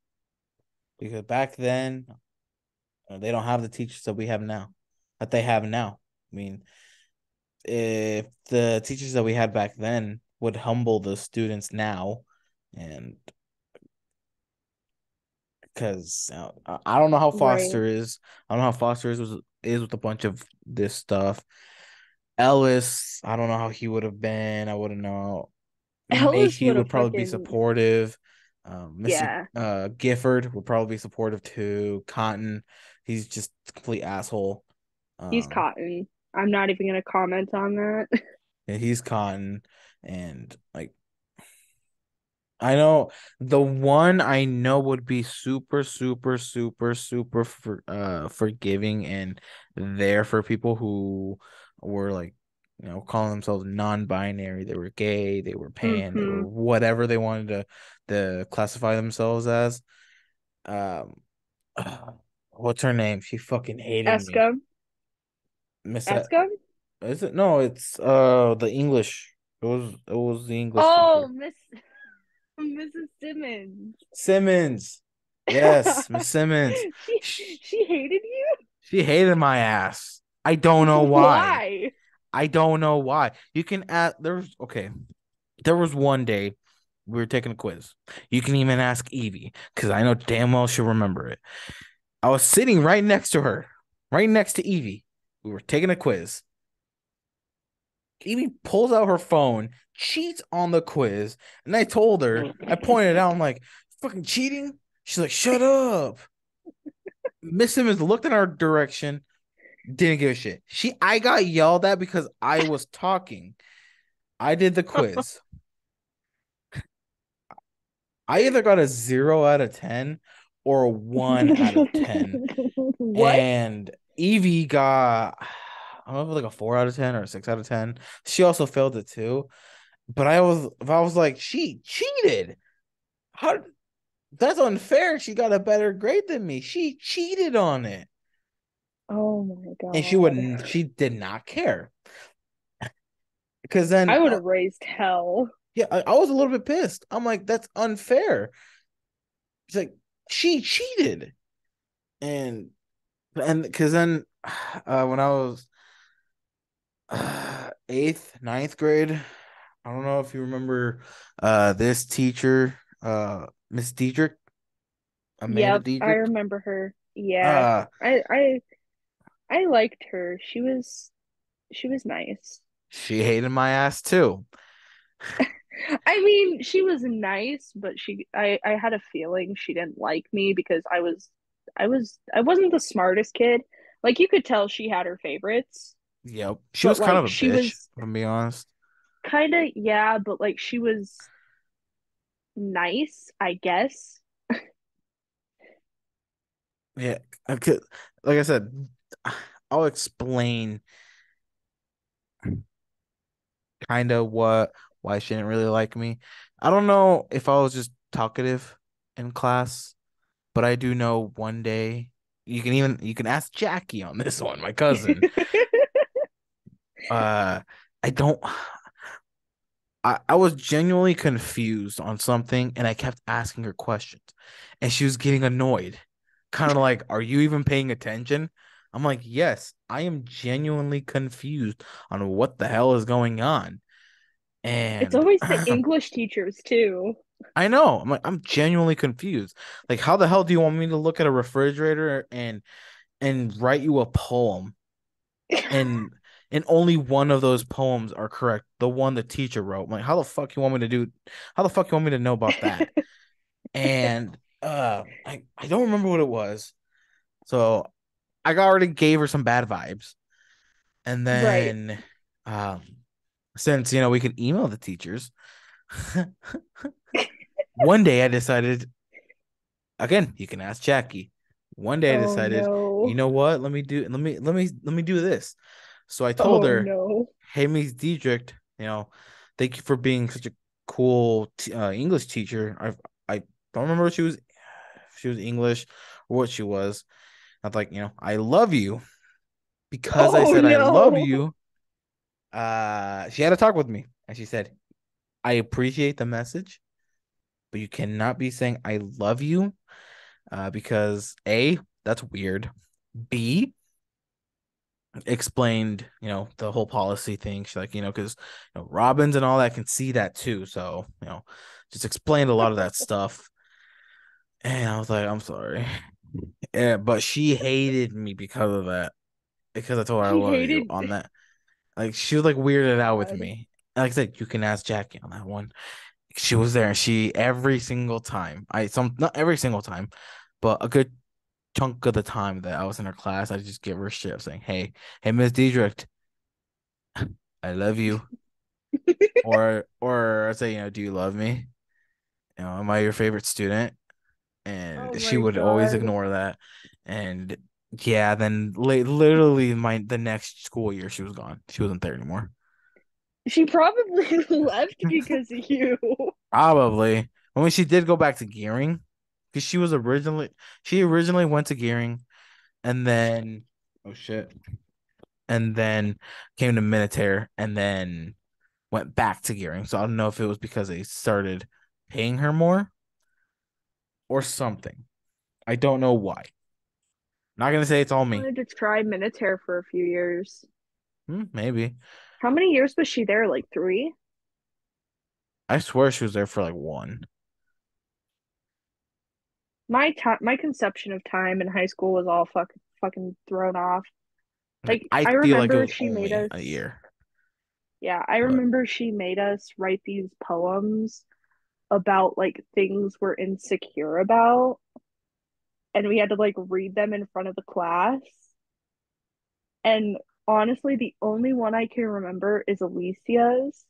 Because back then, they don't have the teachers that we have now, that they have now. I mean, if the teachers that we had back then would humble the students now, and because I don't know how Right. Foster is. I don't know how Foster is with a bunch of this stuff. Ellis, I don't know how he would have been. I wouldn't know. Ellis Mackey would have would probably be fucking supportive. Mr. yeah, Gifford would probably be supportive too. Cotton, he's just a complete asshole. he's Um, cotton. I'm not even gonna comment on that. and he's Cotton, and like I know the one I know would be super, super, super, super forgiving and there for people who were like, calling themselves non-binary. They were gay, they were pan, they were Mm-hmm. whatever they wanted to classify themselves as. Um, what's her name? She fucking hated me. Escom. Miss that Escom? is it? No, it's the English. It was the English Oh, teacher. Mrs. Simmons. Simmons. Yes, Miss Simmons. she She, she hated you? she hated my ass. I don't know why. Why? I don't know why. You can ask okay. There was one day we were taking a quiz. You can even ask Evie, because I know damn well she'll remember it. I was sitting right next to her, right next to Evie. We were taking a quiz. Evie pulls out her phone, cheats on the quiz, and I pointed it out, I'm like, fucking cheating? She's like, shut up. Miss Simmons looked in our direction, didn't give a shit. I got yelled at because I was talking. I did the quiz. I either got a 0 out of 10 or a 1 out of 10. What? And Evie got, I don't know, like a 4 out of 10 or a 6 out of 10. She also failed it too. But I was like, she cheated. How that's unfair. She got a better grade than me. She cheated on it. Oh my And God. she did not care. Because then I would have raised hell. yeah, I was a little bit pissed. I'm like, that's unfair. It's like she cheated, and because then when I was eighth, ninth grade, I don't know if you remember this teacher, Miss Diedrich, Amanda Yep, I Diedrich. remember her. Yeah. Uh, I I I liked her. She was nice. she hated my ass too. I mean, she was nice, but I had a feeling she didn't like me because I wasn't the smartest kid. Like you could tell she had her favorites, Yep, she but was kind like of a she bitch, was if I'm being honest. kind of yeah, but like she was nice, I guess. Yeah, I could, like I said, I'll explain kind of why she didn't really like me. I don't know if I was just talkative in class. but I do know one day you can ask Jackie on this one, my cousin. Uh, I don't. I was genuinely confused on something and I kept asking her questions and she was getting annoyed. Kind of like, are you even paying attention? I'm like, yes, I am genuinely confused on what the hell is going on. It's And always the I English teachers too. know, I'm like, I'm genuinely confused. Like, how the hell do you want me to look at a refrigerator and write you a poem? And and only one of those poems are correct. The one the teacher wrote. I'm like, how the fuck you want me to do? How the fuck you want me to know about that? And I don't remember what it was. So I already gave her some bad vibes. And Right. then um since we could email the teachers, one day I decided again, you can ask Jackie. One day I Oh decided, you no. know what? Let me do this. So I told Oh her, no. "Hey, Miss Diedrich, thank you for being such a cool English teacher. I don't remember if she was English or what she was. I was like, I love you because I Oh said I love no. you. She had to talk with me, and she said, I appreciate the message, but you cannot be saying I love you, because A, that's weird. B, explained, the whole policy thing. She's like, because Robbins and all that can see that too. So, just explained a lot of that stuff. And I was like, I'm sorry. Yeah, but she hated me because of that. Because I told her I She love you hated on that. Like she was like weirded out with God. me. And like I said, you can ask Jackie on that one. She was there and she every single time. Not every single time, but a good chunk of the time that I was in her class, I just give her shit saying, hey, Miss Diedrich, I love you. Or I say, do you love me? Am I your favorite student? Oh And she my would always God. ignore that. And yeah, then literally the next school year she was gone. She wasn't there anymore. She probably left because of you. Probably. I mean, she did go back to gearing because she originally went to gearing and then oh shit, and then came to Minutair and then went back to gearing. So I don't know if it was because they started paying her more or something. I don't know why. Not gonna say it's all me. Wanted to try Minotaur for a few years. Maybe. How many years was she there? Like three? I swear she was there for like one. My conception of time in high school was all fucking thrown off. Like Like I I feel like it remember was she made only a us, year, yeah, I but remember she made us write these poems about like things we're insecure about, and we had to like read them in front of the class. And honestly, the only one I can remember is Alicia's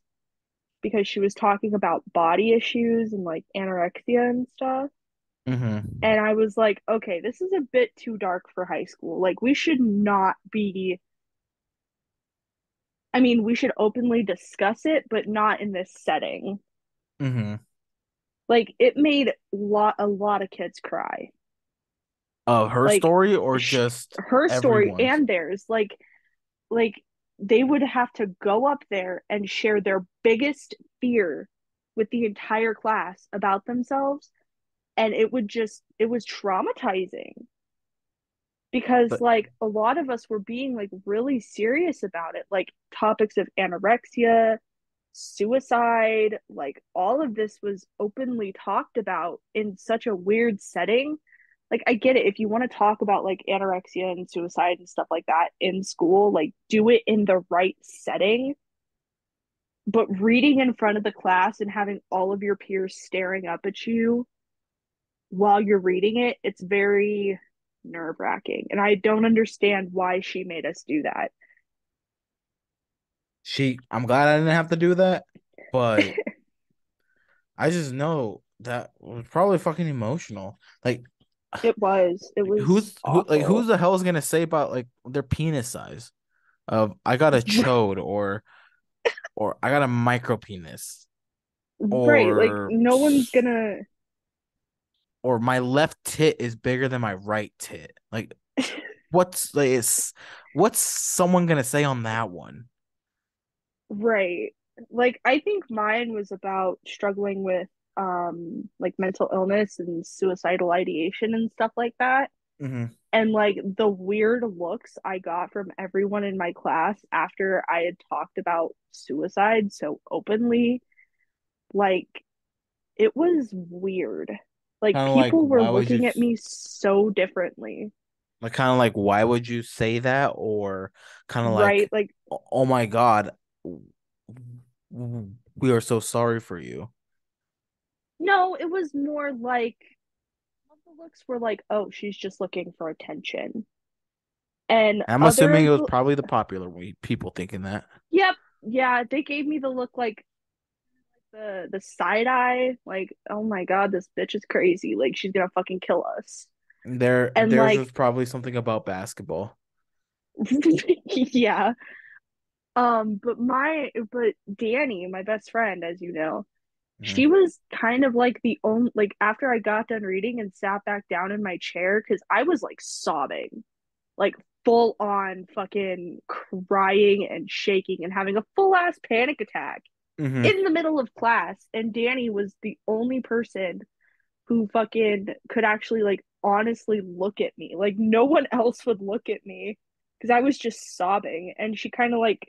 because she was talking about body issues and like anorexia and stuff. mm-hmm. And I was like, okay, this is a bit too dark for high school. Like, we should not be, I mean, we should openly discuss it, but not in this setting. Mm-hmm. Like, it made a lot of kids cry. Of her Like, story or sh just her story everyone's? and theirs. Like they would have to go up there and share their biggest fear with the entire class about themselves, and it was traumatizing because But like a lot of us were being like really serious about it, like topics of anorexia, suicide, like all of this was openly talked about in such a weird setting. Like I get it, if you want to talk about like anorexia and suicide and stuff like that in school, like do it in the right setting. But reading in front of the class and having all of your peers staring up at you while you're reading it, it's very nerve wracking. And I don't understand why she made us do that. I'm glad I didn't have to do that, but I just know that was probably fucking emotional. It was who's awful. the hell is gonna say about like their penis size of I got a chode or I got a micro penis Right. Like, or no one's gonna. or my left tit is bigger than my right tit. Like what's someone gonna say on that one? Right. Like I think mine was about struggling with like mental illness and suicidal ideation and stuff like that. Hmm. And like the weird looks I got from everyone in my class after I had talked about suicide so openly, like it was weird. Like Kind of like people were why would you looking at me so differently, like kind of like why would you say that, or kind of right? like Like oh my God, we are so sorry for you. no, it was more like some of the looks were like, oh, she's just looking for attention. And I'm other assuming it of was the, probably the popular people thinking that. yep, yeah, they gave me the look like the side eye, like, oh my God, this bitch is crazy. Like she's gonna fucking kill us. And Theirs like, was probably something about basketball. yeah. But Danny, my best friend, as you know, Hmm. she was kind of like the only like after I got done reading and sat back down in my chair because I was like sobbing, like full on fucking crying and shaking and having a full ass panic attack Hmm. in the middle of class. And Danny was the only person who fucking could actually like honestly look at me. Like no one else would look at me because I was just sobbing. And she kind of like,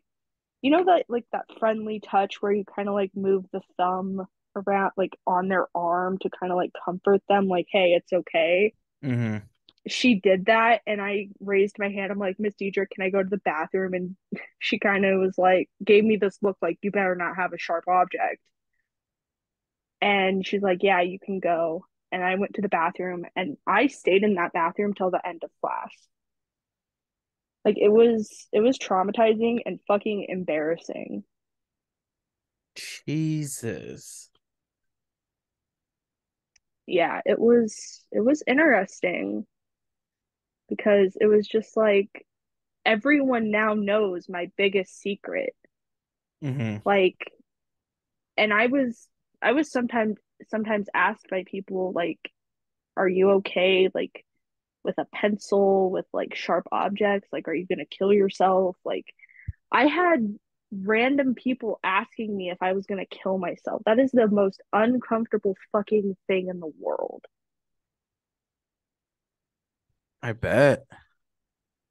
you know, that like that friendly touch where you kind of like move the thumb around like on their arm to kind of like comfort them, like, hey, it's okay. Hmm. She did that, and I raised my hand. I'm like, Miss Deidre, can I go to the bathroom? And she kind of was like, gave me this look like, you better not have a sharp object. And she's like, yeah, you can go. And I went to the bathroom, and I stayed in that bathroom till the end of class. Like it was traumatizing and fucking embarrassing. Jesus. Yeah, it was interesting because it was just like everyone now knows my biggest secret. Hmm. Like, and I was sometimes asked by people like, are you okay like with a pencil, with like sharp objects? Like, are you gonna kill yourself? Like, I had random people asking me if I was gonna kill myself. That is the most uncomfortable fucking thing in the world. I bet.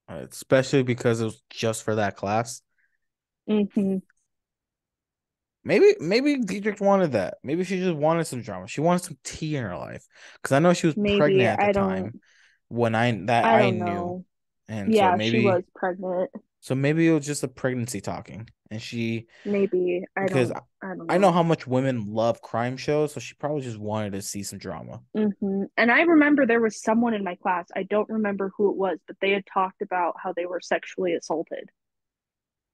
Especially because it was just for that class. Hmm. Maybe Dietrich wanted that. Maybe she just wanted some drama. She wanted some tea in her life. Because I know she was Maybe pregnant at the I don't time when I I don't knew. know. And Yeah, she was pregnant. so maybe it was just a pregnancy talking. And she Maybe because I don't I know know. how much women love crime shows, so she probably just wanted to see some drama. And I remember there was someone in my class, I don't remember who it was, but they had talked about how they were sexually assaulted.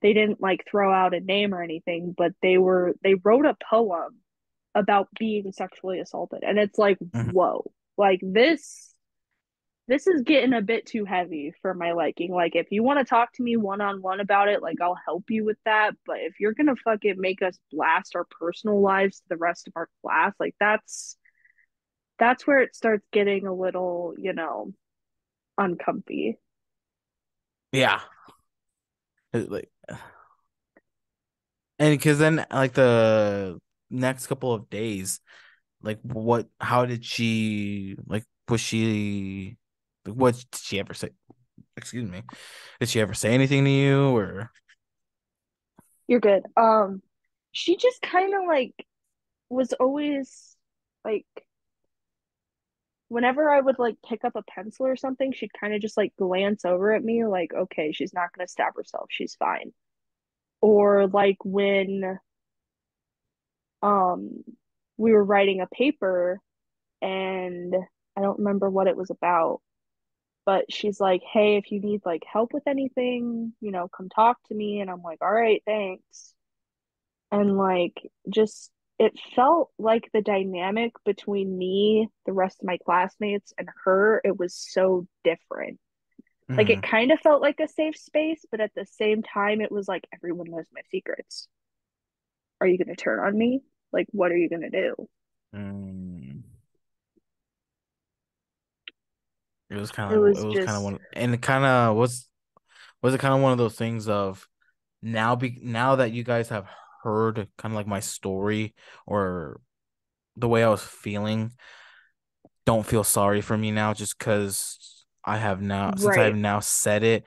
They didn't like throw out a name or anything, but they wrote a poem about being sexually assaulted. And it's like, Mhm. whoa. Like this is getting a bit too heavy for my liking. Like if you want to talk to me one on one about it, like I'll help you with that. But if you're gonna fucking make us blast our personal lives to the rest of our class, like that's where it starts getting a little, uncomfy. Yeah. Like, and because then like the next couple of days, like what how did she like was she like, what did she ever say? Excuse me. Did she ever say anything to you or You're good. She just kind of like was always like whenever I would like pick up a pencil or something, she'd kind of just like glance over at me like, okay, she's not gonna stab herself, she's fine. Or like when um we were writing a paper and I don't remember what it was about, but she's like, hey, if you need like help with anything, come talk to me. And I'm like, all right, thanks. And like just it felt like the dynamic between me, the rest of my classmates, and her, it was so different. Like it Mhm. kind of felt like a safe space, but at the same time, it was like everyone knows my secrets. Are you going to turn on me? Like, what are you going to do? Mm. It it was was kind of just one, and it kind of was it kind of one of those things of now that you guys have heard kind of like my story or the way I was feeling, don't feel sorry for me now just because I have now since I have right. now said it.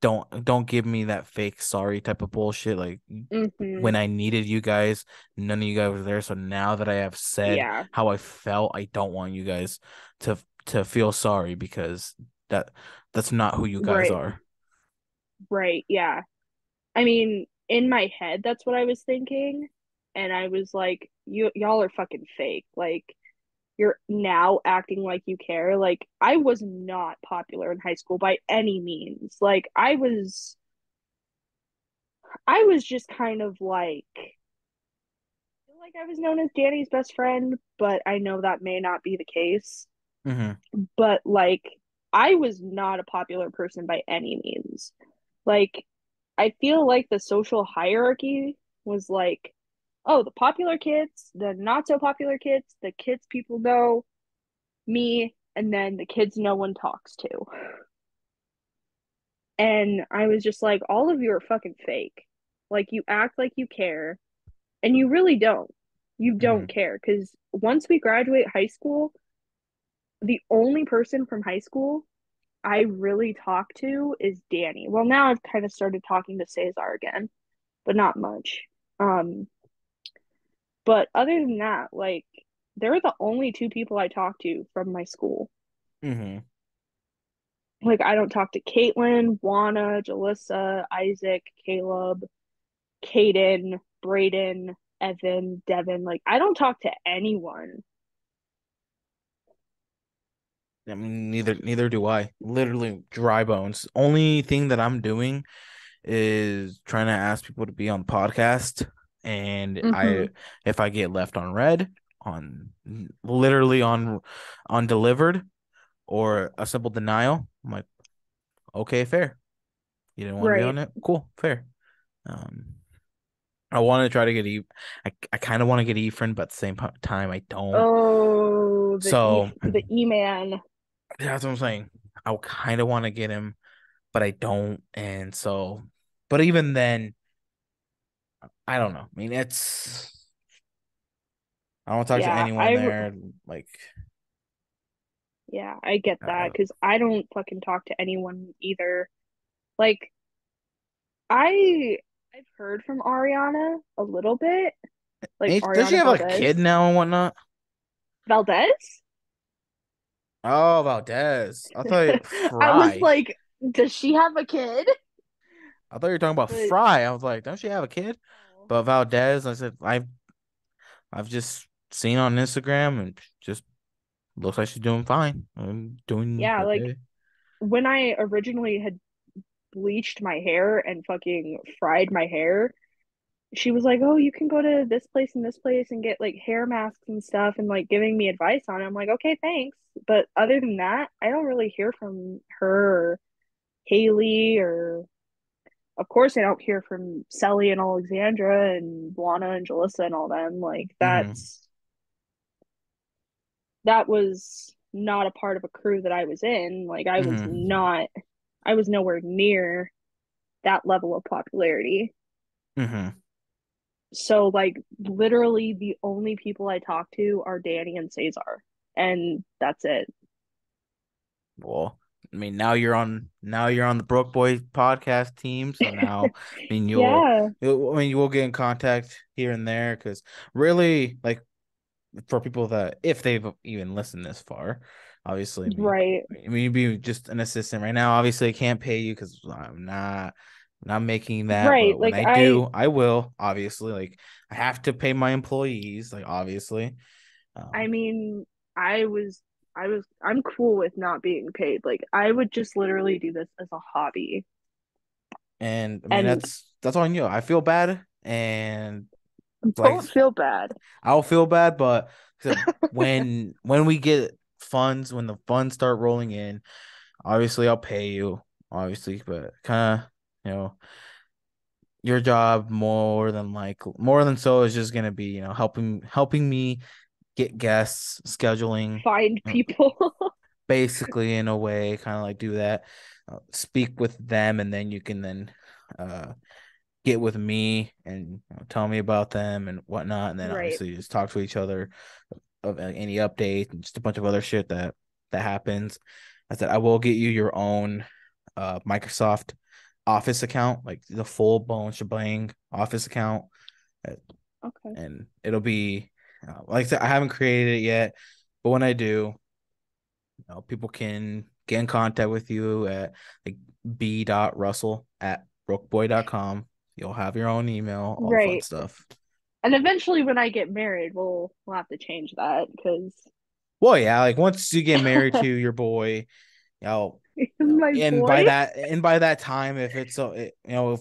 Don't give me that fake sorry type of bullshit. Like Hmm. when I needed you guys, none of you guys were there. So now that I have said Yeah, how I felt, I don't want you guys to to feel sorry because that that's not who you guys right, are. right. Yeah. I mean, in my head, that's what I was thinking. And I was like, y'all are fucking fake. Like, you're now acting like you care. Like, I was not popular in high school by any means. Like, I was just kind of like, I feel like I was known as Danny's best friend, but I know that may not be the case. Mm-hmm. But like, I was not a popular person by any means. Like, I feel like the social hierarchy was like, oh, the popular kids, the not so popular kids, the kids people know, me, and then the kids no one talks to. And I was just like, all of you are fucking fake. Like, you act like you care, and you really don't. You Mm-hmm. don't care. Because once we graduate high school, the only person from high school I really talk to is Danny. Well, now I've kind of started talking to Cesar again, but not much. Um, but other than that, like they're the only two people I talk to from my school. Mm-hmm. Like I don't talk to Caitlin, Juana, Jalissa, Isaac, Caleb, Caden, Braden, Evan, Devin. Like I don't talk to anyone. I mean, neither do I. Literally dry bones. Only thing that I'm doing is trying to ask people to be on the podcast, and Mm-hmm. I if I get left on red, on literally on delivered or a simple denial, I'm like, okay, fair. You didn't want to be Right. on it, cool, fair. Um, I want to try to get I kind of want to get Efren, but at the same time, I don't. Oh, So the E man. that's what I'm saying. I kind of want to get him, but I don't, and so, but even then, I don't know. I mean, I don't talk to Yeah, anyone there. Like, yeah, I get that uh, because I don't fucking talk to anyone either. Like I I've heard from Ariana a little bit, like does she Ariana have a kid Valdez. now and whatnot? Valdez? Oh, Valdez. I thought I was Fry. like, does she have a kid? I thought you were talking about But Fry. I was like, don't she have a kid? oh, But Valdez, I said, I've just seen on Instagram and just looks like she's doing fine. Doing yeah, like okay. when I originally had bleached my hair and fucking fried my hair, she was like, "Oh, you can go to this place and this place and get like hair masks and stuff," and like giving me advice on it. I'm like, "Okay, thanks." But other than that, I don't really hear from her or Haley, or of course I don't hear from Sally and Alexandra and Blana and Jalissa and all them. Like Mm-hmm. that was not a part of a crew that I was in. Like Mm-hmm. I was nowhere near that level of popularity. Mm-hmm. So like literally the only people I talk to are Danny and Cesar. And that's it. Well, I mean, now you're on the Broke Boy podcast team. So now, I mean, Yeah, you will get in contact here and there because really, like for people that if they've even listened this far, obviously, right. I mean, you'd be just an assistant right now. Obviously, I can't pay you because I'm not making that. Right. But when Like I do, I will. Obviously, like I have to pay my employees. Like obviously, I um, mean, I'm cool with not being paid. Like I would just literally do this as a hobby. and I mean And that's on you. I feel bad, and like don't feel bad. I'll feel bad, but so when we get funds, when the funds start rolling in, obviously I'll pay you, obviously, but kind of, you know, your job more than so is just gonna be, helping me get guests, scheduling, Find uh, people. basically in a way, kind of like do that. Speak with them, and then you can then get with me and tell me about them and whatnot, and then Right. obviously just talk to each other of any updates and just a bunch of other shit that happens. I said I will get you your own Microsoft Office account, like the full blown shebang Office account, uh, Okay. and it'll be like I said, I haven't created it yet, but when I do, people can get in contact with you at like b.russell at brookeboy.com. You'll have your own email, all the fun Right. stuff. And eventually when I get married, we'll have to change that because Well, yeah, like once you get married to your boy, my and boy. by that time, if it's so, if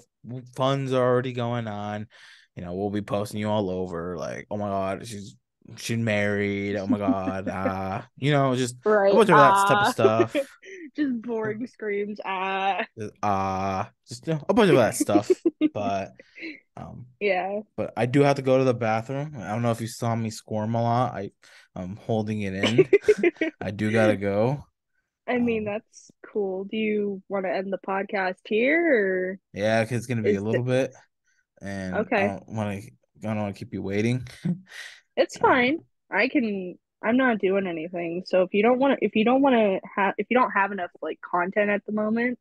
funds are already going on, we'll be posting you all over, like, oh my God, she's married. Oh my God, just a Right. bunch of that type of stuff. Just boring screams. Ah. Just a bunch of that stuff. But um, Yeah. but I do have to go to the bathroom. I don't know if you saw me squirm a lot. I'm holding it in. I do gotta go. I mean, Um, that's cool. Do you want to end the podcast here or yeah, 'cause it's gonna be a is the little bit, and I okay. don't want to. I don't want to keep you waiting. It's Uh, fine. I'm not doing anything. So if you don't have enough like content at the moment,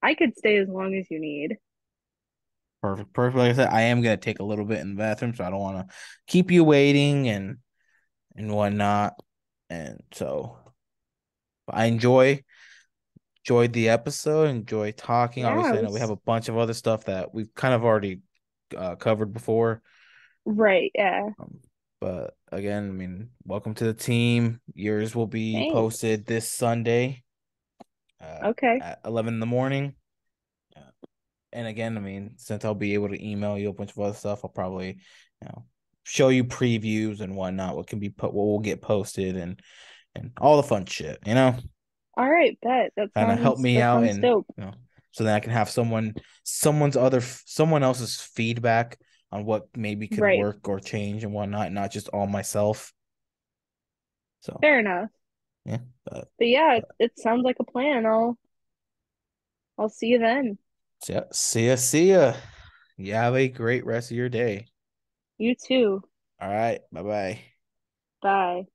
I could stay as long as you need. Perfect, perfect. Like I said, I am gonna take a little bit in the bathroom, so I don't want to keep you waiting and whatnot. And so I enjoyed the episode, enjoyed talking. Yeah, Obviously, it I know we have was a bunch of other stuff that we've kind of already covered before. right. Yeah. Um, but again, I mean, welcome to the team. Yours will be Thanks. posted this Sunday Okay. at 11 in the morning. Uh, and again, I mean, since I'll be able to email you a bunch of other stuff, I'll probably, you know, show you previews and whatnot, what will get posted and all the fun shit, All right, bet. kind of help me That out sounds and dope. so then I can have someone else's feedback on what maybe could Right. work or change and whatnot, not just all myself. So Fair enough. yeah, but, But yeah, but it sounds like a plan. I'll see you then. yeah, see ya. You have a great rest of your day. You too. All right, bye bye. Bye.